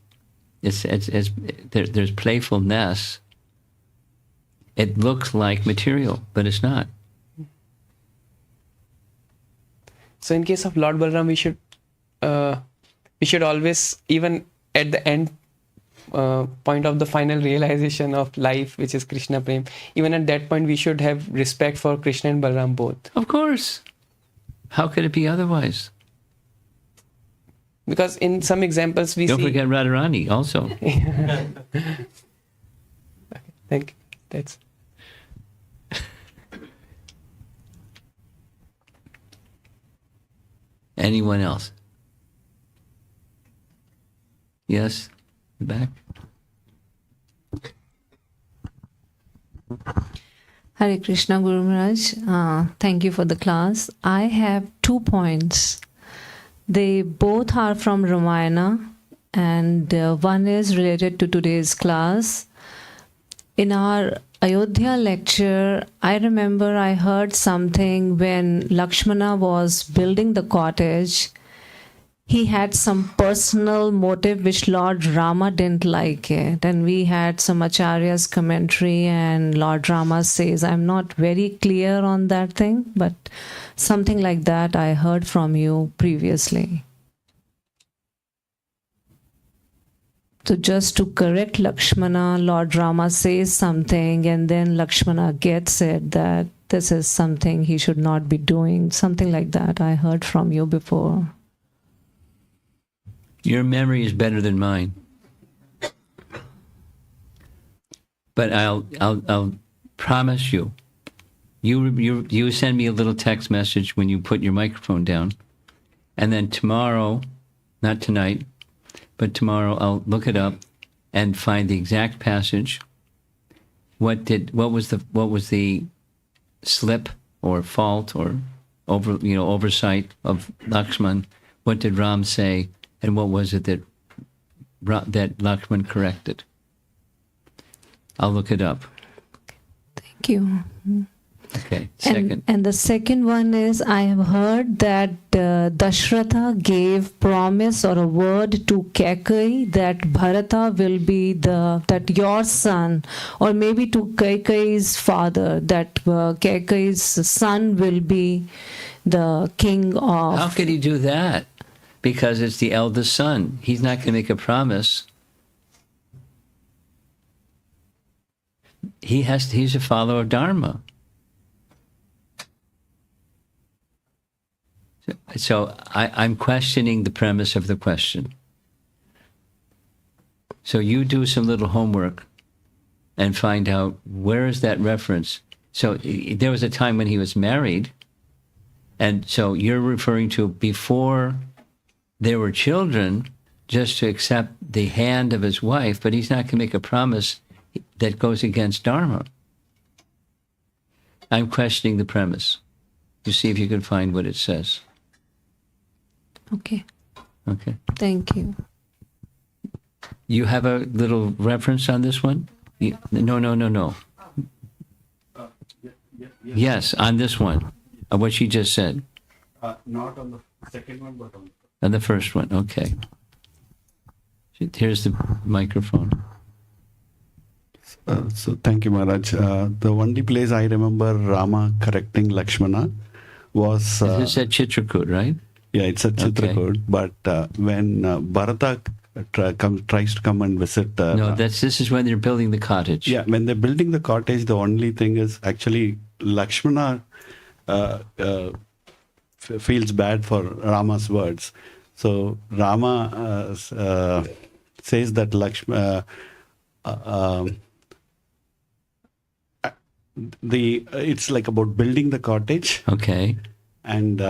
[SPEAKER 2] There's playfulness. It looks like material, but it's not.
[SPEAKER 4] So in case of Lord Balram, we should always, even at the end point of the final realization of life, which is Krishna Prem, even at that point we should have respect for Krishna and Balram both.
[SPEAKER 2] Of course. How could it be otherwise?
[SPEAKER 4] Because in some examples we
[SPEAKER 2] Don't
[SPEAKER 4] see...
[SPEAKER 2] forget Radharani also.
[SPEAKER 4] Okay, thank you. That's...
[SPEAKER 2] Anyone else? Yes, the back.
[SPEAKER 5] Hare Krishna Guru Maharaj, thank you for the class. I have 2 points. They both are from Ramayana, and one is related to today's class. In our Ayodhya lecture, I remember I heard something when Lakshmana was building the cottage. He had some personal motive which Lord Rama didn't like it. And we had some Acharya's commentary, and Lord Rama says, I'm not very clear on that thing, but something like that I heard from you previously. So just to correct Lakshmana, Lord Rama says something, and then Lakshmana gets it that this is something he should not be doing. Something like that I heard from you before.
[SPEAKER 2] Your memory is better than mine. But I'll promise you. You send me a little text message when you put your microphone down, and then tomorrow, not tonight, but tomorrow I'll look it up and find the exact passage. What was the slip or fault or oversight of Lakshman? What did Ram say, and what was it that Lakshman corrected? I'll look it up.
[SPEAKER 5] Thank you.
[SPEAKER 2] Okay, second.
[SPEAKER 5] And the second one is, I have heard that Dashratha gave promise or a word to Kaikeyi that Bharata will be that your son, or maybe to Kaikeyi's father, that Kaikeyi's son will be the king of...
[SPEAKER 2] How could he do that? Because it's the eldest son. He's not going to make a promise. He's a follower of Dharma. So I'm questioning the premise of the question. So you do some little homework and find out where is that reference. So there was a time when he was married, and so you're referring to before there were children, just to accept the hand of his wife, but he's not going to make a promise that goes against Dharma. I'm questioning the premise. You see if you can find what it says.
[SPEAKER 5] Okay.
[SPEAKER 2] Okay.
[SPEAKER 5] Thank you.
[SPEAKER 2] You have a little reference on this one? No. Yes, on this one, what she just said.
[SPEAKER 6] Not on the second one, but on
[SPEAKER 2] On the first one, okay. Here's the microphone.
[SPEAKER 6] So thank you, Maharaj. The only place I remember Rama correcting Lakshmana was...
[SPEAKER 2] This is at Chitrakoot, right?
[SPEAKER 6] Yeah, it's at Chitrakoot. But when Bharata tries to come and visit...
[SPEAKER 2] No, this is when they're building the cottage.
[SPEAKER 6] Yeah, when they're building the cottage, the only thing is actually Lakshmana feels bad for Rama's words. So Rama says that Lakshmana... it's like about building the cottage.
[SPEAKER 2] Okay.
[SPEAKER 6] And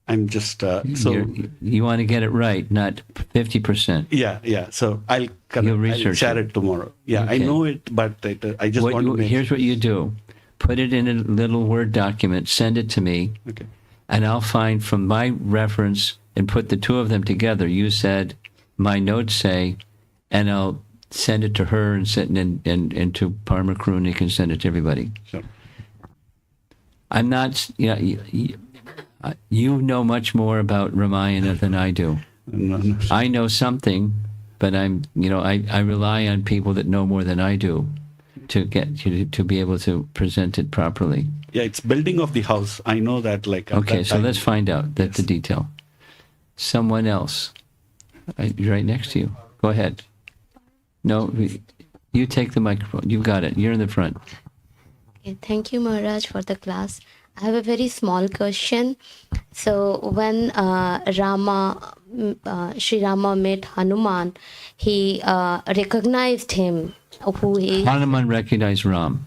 [SPEAKER 6] I'm just
[SPEAKER 2] You want to get it right, not 50%.
[SPEAKER 6] yeah. So I'll share it tomorrow. Yeah,
[SPEAKER 2] Okay.
[SPEAKER 6] I know it, but I just want to make...
[SPEAKER 2] Here's what you do. Put it in a little Word document, send it to me,
[SPEAKER 6] Okay.
[SPEAKER 2] and I'll find from my reference and put the two of them together. You said, my notes say, and I'll send it to her and to Parma Karunik and send it to everybody.
[SPEAKER 6] Sure.
[SPEAKER 2] I'm not, you know much more about Ramayana than I do.
[SPEAKER 6] No.
[SPEAKER 2] I know something, but I rely on people that know more than I do to get to be able to present it properly.
[SPEAKER 6] Yeah, it's building of the house. I know that.
[SPEAKER 2] Okay, so let's find out the detail. Someone else, right next to you. Go ahead. No, you take the microphone. You've got it. You're in the front.
[SPEAKER 7] Okay, thank you, Maharaj, for the class. I have a very small question. So when Sri Rama met Hanuman, he recognized him, who he is.
[SPEAKER 2] Hanuman recognized Ram.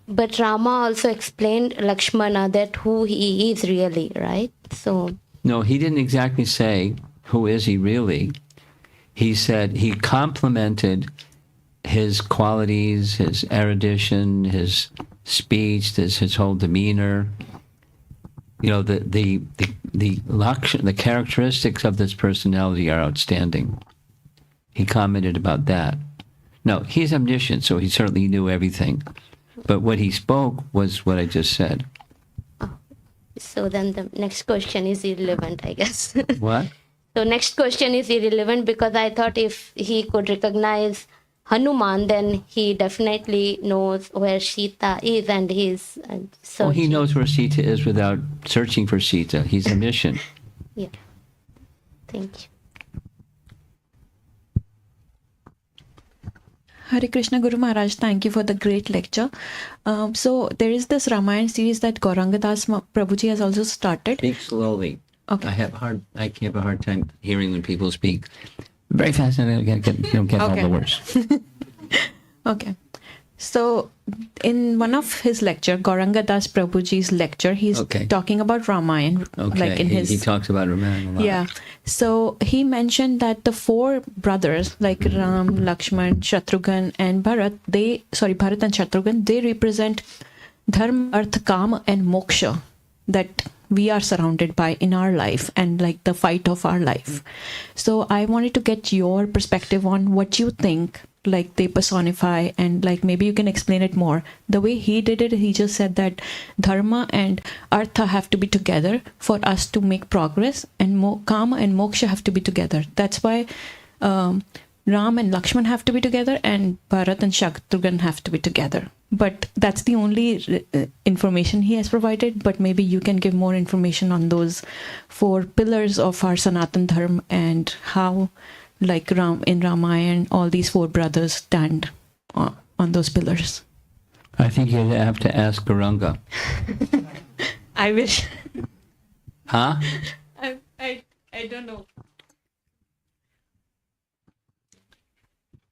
[SPEAKER 7] But Rama also explained Lakshmana that who he is really, right? So
[SPEAKER 2] No, he didn't exactly say, who is he really? He said he complimented his qualities, his erudition, his speech, his whole demeanor. The characteristics of this personality are outstanding. He commented about that. No, he's omniscient, so he certainly knew everything. But what he spoke was what I just said.
[SPEAKER 7] so then the next question is irrelevant, I guess.
[SPEAKER 2] What?
[SPEAKER 7] So next question is irrelevant because I thought if he could recognize Hanuman, then he definitely knows where Sita is and he's
[SPEAKER 2] Well, he knows where Sita is without searching for Sita. He's omniscient.
[SPEAKER 7] Yeah. Thank you.
[SPEAKER 8] Hare Krishna Guru Maharaj, thank you for the great lecture. So there is this Ramayan series that Gaurangadas Prabhuji has also started.
[SPEAKER 2] Speak slowly.
[SPEAKER 8] Okay.
[SPEAKER 2] I have a hard time hearing when people speak. Very fast, and I don't get all the words.
[SPEAKER 8] Okay. So in one of his lecture, Gaurangadas Prabhuji's lecture, he's talking about Ramayan.
[SPEAKER 2] Okay,
[SPEAKER 8] like in
[SPEAKER 2] he talks about Ramayan a lot.
[SPEAKER 8] Yeah. So he mentioned that the four brothers, like Ram, Lakshman, Shatrughan, and Bharat and Shatrughan, they represent Dharma, Artha, Kama, and Moksha that we are surrounded by in our life and like the fight of our life. So I wanted to get your perspective on what you think like they personify, and like maybe you can explain it more. The way he did it, he just said that Dharma and Artha have to be together for us to make progress, and Kama and Moksha have to be together. That's why Ram and Lakshman have to be together and Bharat and Shatrughan have to be together. But that's the only information he has provided. But maybe you can give more information on those four pillars of our Sanatan Dharma and how, like in Ramayan, all these four brothers stand on those pillars.
[SPEAKER 2] I think you have to ask Gauranga.
[SPEAKER 8] I wish.
[SPEAKER 2] Huh?
[SPEAKER 8] I don't know.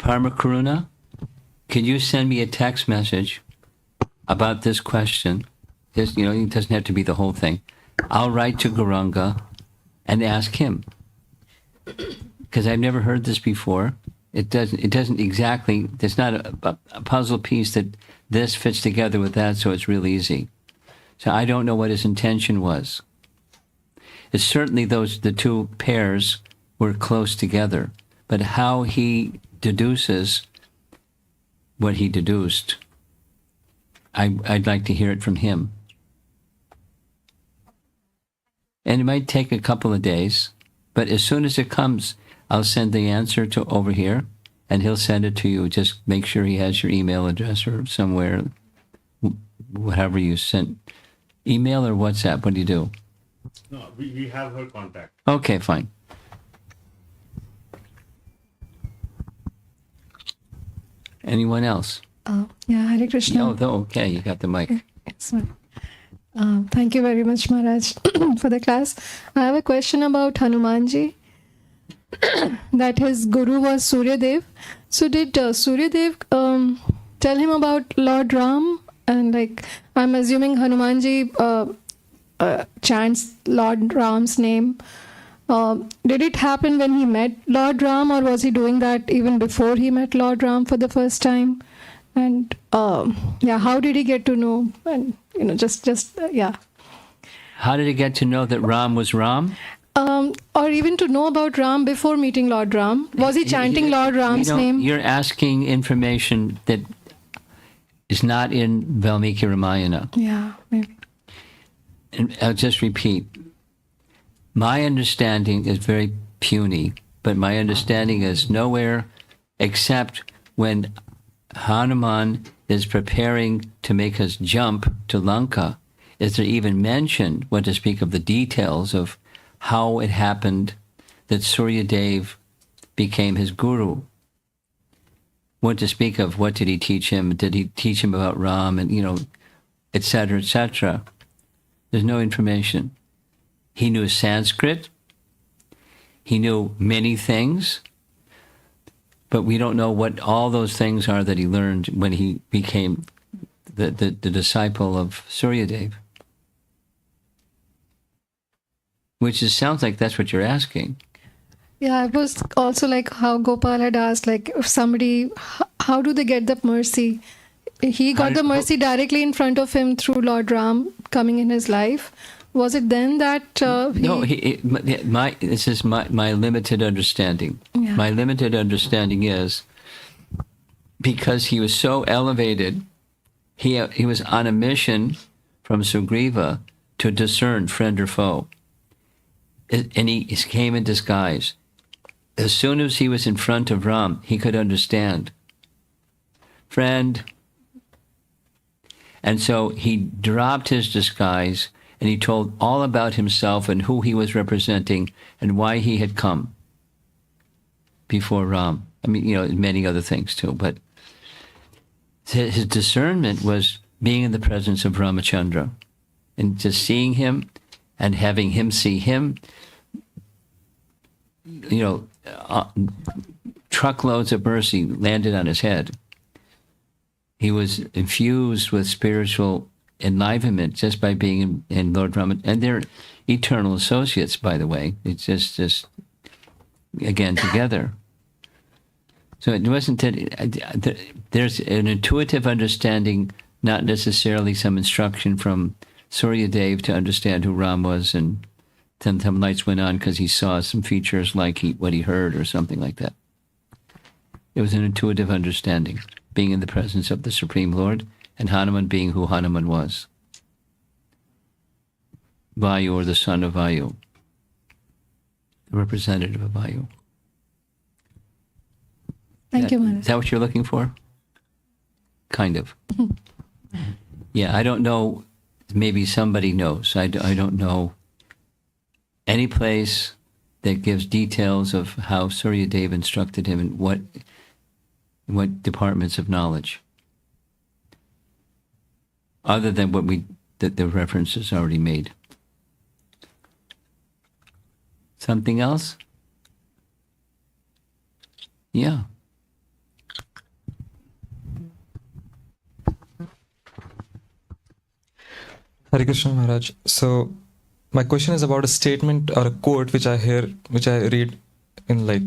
[SPEAKER 2] Paramakaruna, could you send me a text message about this question? Just, it doesn't have to be the whole thing. I'll write to Gauranga and ask him, because I've never heard this before. It doesn't exactly. There's not a puzzle piece that this fits together with that, so it's real easy. So I don't know what his intention was. It's certainly the two pairs were close together, but how he deduces what he deduced, I'd like to hear it from him. And it might take a couple of days, but as soon as it comes, I'll send the answer to over here, and he'll send it to you. Just make sure he has your email address or somewhere, whatever you sent. Email or WhatsApp, what do you do?
[SPEAKER 9] No, we have her contact.
[SPEAKER 2] Okay, fine. Anyone else?
[SPEAKER 10] Yeah, Hare Krishna.
[SPEAKER 2] Okay, you got the mic.
[SPEAKER 10] Yes, ma'am. Thank you very much, Maharaj, for the class. I have a question about Hanumanji. That his guru was Surya Dev. So did Surya Dev tell him about Lord Ram? And I'm assuming Hanumanji chants Lord Ram's name. Did it happen when he met Lord Ram, or was he doing that even before he met Lord Ram for the first time? And how did he get to know? And
[SPEAKER 2] How did he get to know that Ram was Ram?
[SPEAKER 10] Or even to know about Ram before meeting Lord Ram? Was he chanting Lord Ram's name?
[SPEAKER 2] You're asking information that is not in Valmiki Ramayana.
[SPEAKER 10] Yeah, maybe.
[SPEAKER 2] And I'll just repeat. My understanding is very puny, but my understanding is nowhere except when Hanuman is preparing to make his jump to Lanka, is there even mentioned, what to speak of the details of how it happened that Surya Dev became his guru. What to speak of, what did he teach him? Did he teach him about Ram and, et cetera, et cetera? There's no information. He knew Sanskrit. He knew many things, but we don't know what all those things are that he learned when he became the disciple of Surya Dev. Which sounds like that's what you're asking.
[SPEAKER 10] Yeah, it was also how Gopal had asked, if somebody, how do they get the mercy? He got the mercy directly in front of him through Lord Ram coming in his life. Was it then that
[SPEAKER 2] this is my limited understanding.
[SPEAKER 10] Yeah.
[SPEAKER 2] My limited understanding is because he was so elevated, he was on a mission from Sugriva to discern friend or foe. And he came in disguise. As soon as he was in front of Ram, he could understand. Friend. And so he dropped his disguise and he told all about himself and who he was representing and why he had come before Ram. I mean, many other things too, but his discernment was being in the presence of Ramachandra and just seeing him and having him see him. Truckloads of mercy landed on his head. He was infused with spiritual enlivenment just by being in Lord Rama. And they're eternal associates, by the way. It's just again, together. So it wasn't that there's an intuitive understanding, not necessarily some instruction from Surya Dev to understand who Ram was, and then some lights went on because he saw some features like what he heard or something like that. It was an intuitive understanding, being in the presence of the Supreme Lord, and Hanuman being who Hanuman was. Vayu, or the son of Vayu, the representative of Vayu.
[SPEAKER 10] Thank you, Maharaj.
[SPEAKER 2] Is that what you're looking for? Kind of. Yeah, I don't know. Maybe somebody knows. I don't know any place that gives details of how Surya Dev instructed him in what departments of knowledge, other than that the references already made. Something else? Yeah.
[SPEAKER 11] Hare Krishna Maharaj. So my question is about a statement or a quote which I read in like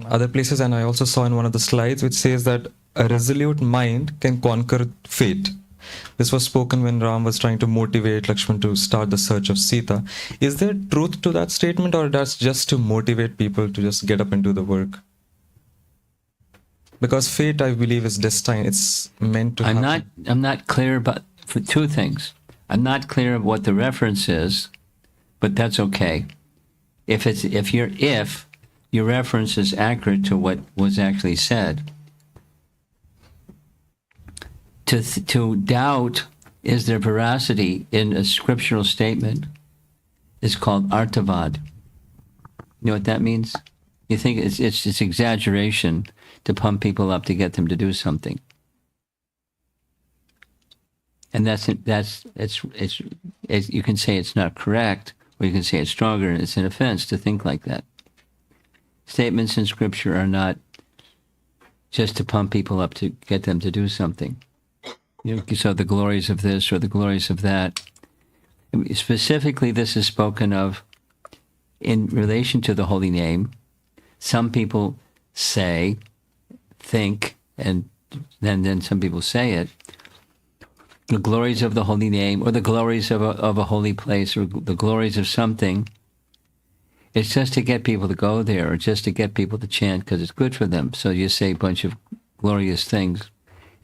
[SPEAKER 11] other places, and I also saw in one of the slides, which says that a resolute mind can conquer fate. This was spoken when Ram was trying to motivate Lakshman to start the search of Sita. Is there truth to that statement, or that's just to motivate people to just get up and do the work? Because fate, I believe, is destined. It's meant to happen.
[SPEAKER 2] I'm not clear about for two things. I'm not clear of what the reference is, but that's okay. If your reference is accurate to what was actually said. To doubt is there veracity in a scriptural statement is called artavad. You know what that means? You think it's exaggeration to pump people up to get them to do something. And you can say it's not correct, or you can say it's stronger, and it's an offense to think like that. Statements in Scripture are not just to pump people up to get them to do something. You know, so the glories of this or the glories of that. Specifically, this is spoken of in relation to the holy name. Some people say, think, and then some people say it. The glories of the holy name, or the glories of a holy place, or the glories of something. It's just to get people to go there, or just to get people to chant because it's good for them. So you say a bunch of glorious things.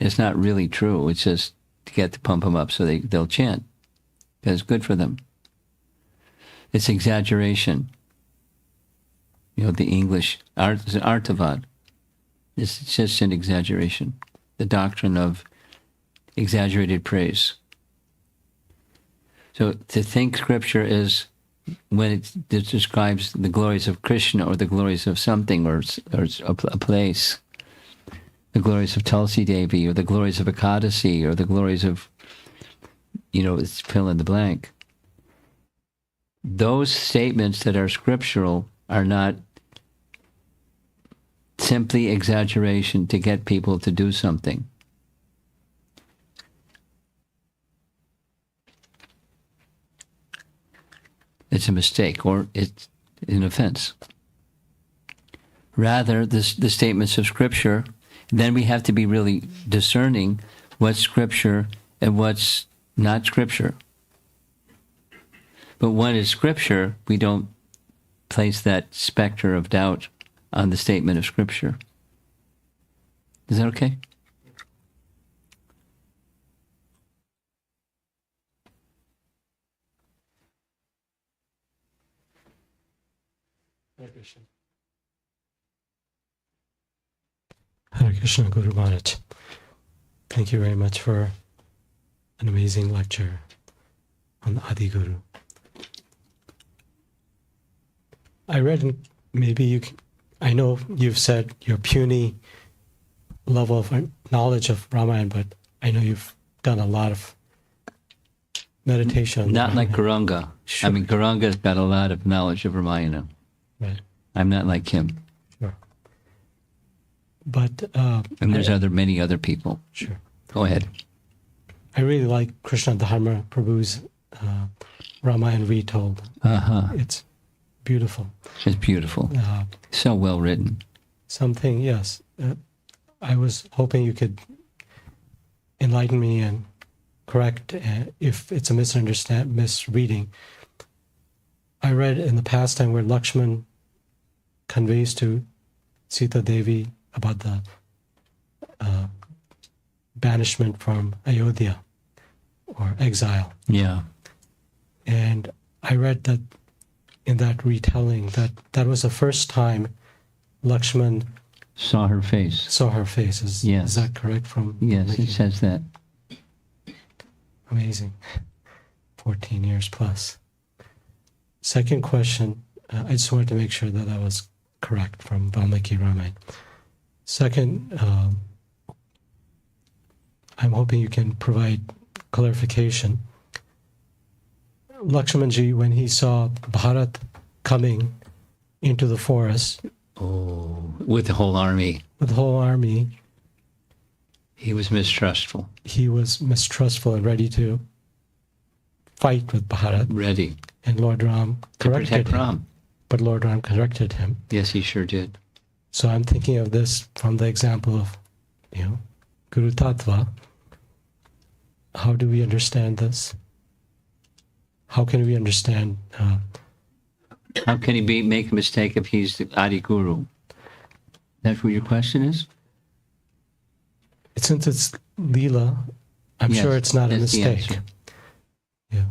[SPEAKER 2] It's not really true. It's just to pump them up so they'll chant because it's good for them. It's exaggeration. You know, the English artavad. It's just an exaggeration. The doctrine of exaggerated praise. So to think Scripture is when it describes the glories of Krishna or the glories of something or a place, the glories of Tulsi Devi or the glories of Ekadasi or the glories of, it's fill in the blank. Those statements that are scriptural are not simply exaggeration to get people to do something. It's a mistake or it's an offense. Rather, the statements of Scripture, then we have to be really discerning what's Scripture and what's not Scripture. But when it's Scripture, we don't place that specter of doubt on the statement of Scripture. Is that okay?
[SPEAKER 12] Hare Krishna. Hare Krishna, Guru Maharaj. Thank you very much for an amazing lecture on the Adi Guru. I read, I know you've said your puny level of knowledge of Ramayan, but I know you've done a lot of meditation.
[SPEAKER 2] Not like Gauranga. Sure. I mean, Gauranga's got a lot of knowledge of Ramayana.
[SPEAKER 12] Right.
[SPEAKER 2] I'm not like him.
[SPEAKER 12] Sure. But
[SPEAKER 2] and there's many other people.
[SPEAKER 12] Sure.
[SPEAKER 2] Go ahead.
[SPEAKER 12] I really like Krishna Dharma Prabhu's Ramayan retold. It's beautiful.
[SPEAKER 2] It's beautiful. So well written.
[SPEAKER 12] Something, yes. I was hoping you could enlighten me and correct if it's a misreading. I read in the pastime where Lakshman conveys to Sita Devi about the banishment from Ayodhya or exile.
[SPEAKER 2] Yeah.
[SPEAKER 12] And I read that in that retelling that was the first time Lakshman
[SPEAKER 2] saw her face.
[SPEAKER 12] Is that correct?
[SPEAKER 2] Yes, it says that.
[SPEAKER 12] Amazing. 14 years plus. Second question, I just wanted to make sure that I was correct from Valmiki Ramayan. Second, I'm hoping you can provide clarification. Lakshmanji, when he saw Bharat coming into the forest,
[SPEAKER 2] with the whole army.
[SPEAKER 12] He was
[SPEAKER 2] mistrustful.
[SPEAKER 12] He was mistrustful and ready to fight with Bharat,
[SPEAKER 2] Ready
[SPEAKER 12] and Lord Ram
[SPEAKER 2] to
[SPEAKER 12] corrected
[SPEAKER 2] protect
[SPEAKER 12] him.
[SPEAKER 2] Ram.
[SPEAKER 12] But Lord Ram corrected him.
[SPEAKER 2] Yes, he sure did.
[SPEAKER 12] So I'm thinking of this from the example of, Guru Tattva. How do we understand this? How can we understand?
[SPEAKER 2] How can he make a mistake if he's the Adi Guru? That's what your question is?
[SPEAKER 12] Since it's Leela, I'm
[SPEAKER 2] Yes,
[SPEAKER 12] sure it's not a
[SPEAKER 2] that's the
[SPEAKER 12] mistake.
[SPEAKER 2] answer.
[SPEAKER 12] Yeah.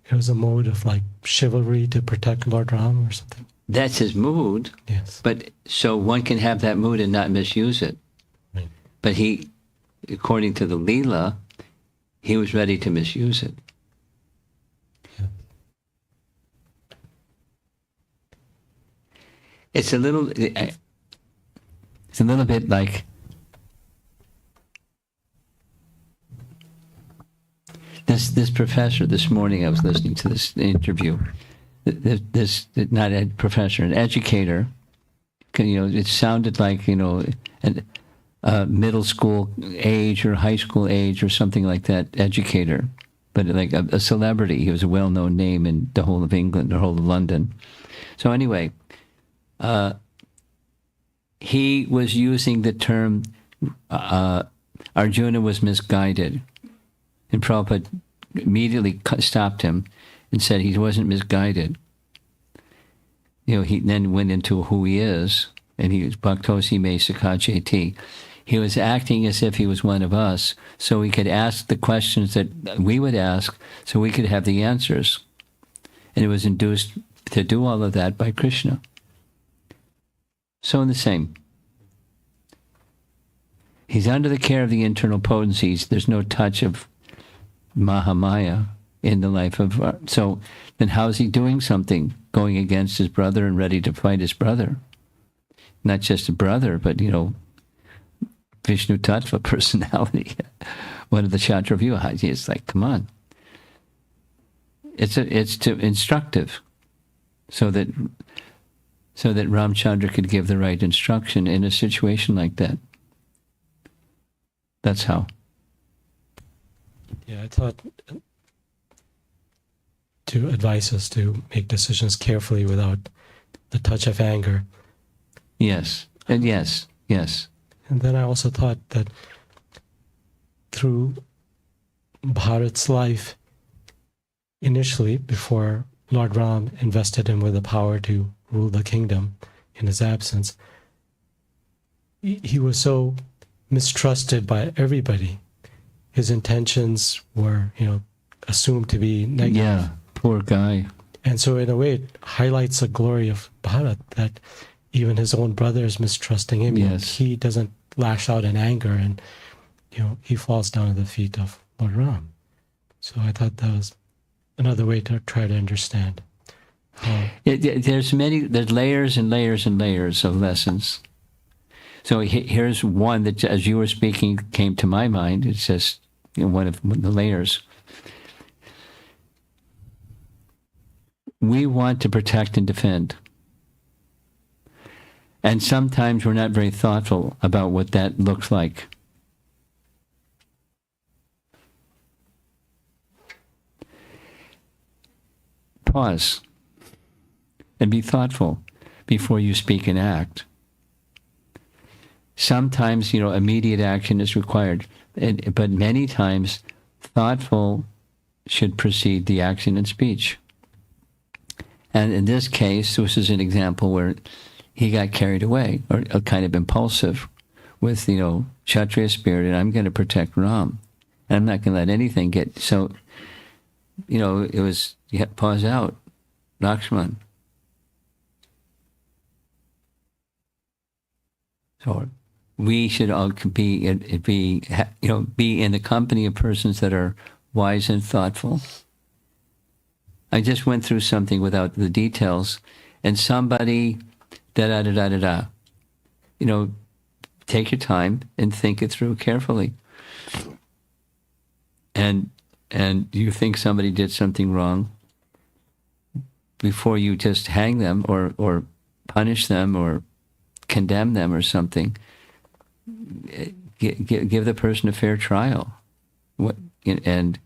[SPEAKER 12] It was a mode of like chivalry to protect Lord Ram or something.
[SPEAKER 2] That's his mood.
[SPEAKER 12] Yes.
[SPEAKER 2] But so one can have that mood and not misuse it.
[SPEAKER 12] Right.
[SPEAKER 2] But he, according to the Leela, he was ready to misuse it.
[SPEAKER 12] Yeah.
[SPEAKER 2] It's a little bit like this professor. This morning I was listening to this interview. This not a professor, an educator. It sounded like middle school age or high school age or something like that. Educator, but like a celebrity. He was a well-known name in the whole of England, the whole of London. So anyway, he was using the term Arjuna was misguided, and Prabhupada immediately stopped him and said he wasn't misguided. He then went into who he is, and he was Bhaktosi Me Sakajeti. He was acting as if he was one of us, so he could ask the questions that we would ask, so we could have the answers. And it was induced to do all of that by Krishna. So in the same. He's under the care of the internal potencies. There's no touch of Mahamaya in the life of... So then how is he doing something? Going against his brother and ready to fight his brother. Not just a brother, but, Vishnu Tattva personality. One of the Chaturvyuha. It's like, come on. It's instructive. So that Ramchandra could give the right instruction in a situation like that. That's how.
[SPEAKER 12] Yeah, I thought to advise us to make decisions carefully without the touch of anger.
[SPEAKER 2] Yes, and yes.
[SPEAKER 12] And then I also thought that through Bharat's life, initially, before Lord Ram invested him with the power to rule the kingdom in his absence, he was so mistrusted by everybody. His intentions were, assumed to be negative.
[SPEAKER 2] Yeah, poor guy.
[SPEAKER 12] And so in a way, it highlights the glory of Bharat, that even his own brother is mistrusting him.
[SPEAKER 2] Yes.
[SPEAKER 12] He doesn't lash out in anger, and he falls down at the feet of Lord Ram. So I thought that was another way to try to understand.
[SPEAKER 2] There's layers and layers and layers of lessons. So here's one that, as you were speaking, came to my mind. It's just one of the layers. We want to protect and defend. And sometimes we're not very thoughtful about what that looks like. Pause and be thoughtful before you speak and act. Sometimes, immediate action is required, but many times, thoughtful should precede the action and speech. And in this case, this is an example where he got carried away, or kind of impulsive, with, Kshatriya spirit, and I'm going to protect Ram. And I'm not going to let anything get... So, it was, pause out, Lakshman. So we should all be in the company of persons that are wise and thoughtful. I just went through something without the details, and somebody, da-da-da-da-da-da. Take your time and think it through carefully. And you think somebody did something wrong, before you just hang them or punish them or condemn them or something, give the person a fair trial. And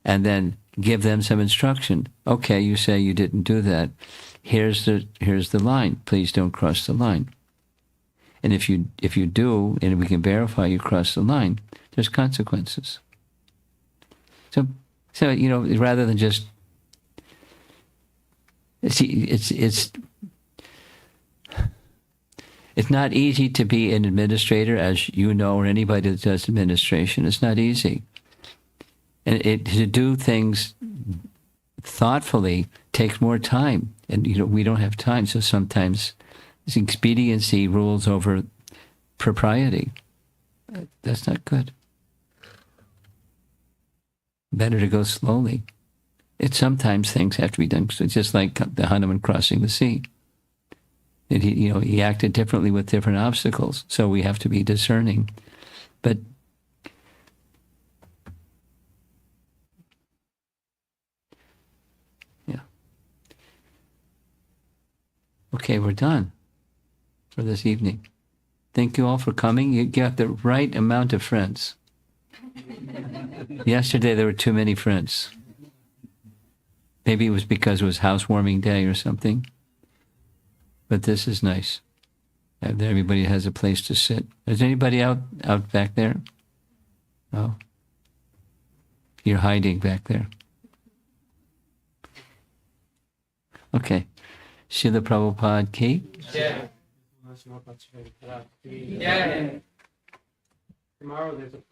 [SPEAKER 2] and then give them some instruction. Okay, you say you didn't do that. Here's the line. Please don't cross the line. And if you do, and we can verify you cross the line, there's consequences. So rather than just it's not easy to be an administrator, as you know, or anybody that does administration. It's not easy. And to do things thoughtfully takes more time. And, we don't have time. So sometimes expediency rules over propriety. That's not good. Better to go slowly. Sometimes things have to be done. So it's just like the Hanuman crossing the sea. And he acted differently with different obstacles. So we have to be discerning. But yeah. Okay, we're done for this evening. Thank you all for coming. You got the right amount of friends. Yesterday there were too many friends. Maybe it was because it was housewarming day or something. But this is nice. Everybody has a place to sit. Is anybody out back there? Oh. You're hiding back there. Okay. Srila Prabhupada ki?
[SPEAKER 4] Yeah. Tomorrow there's a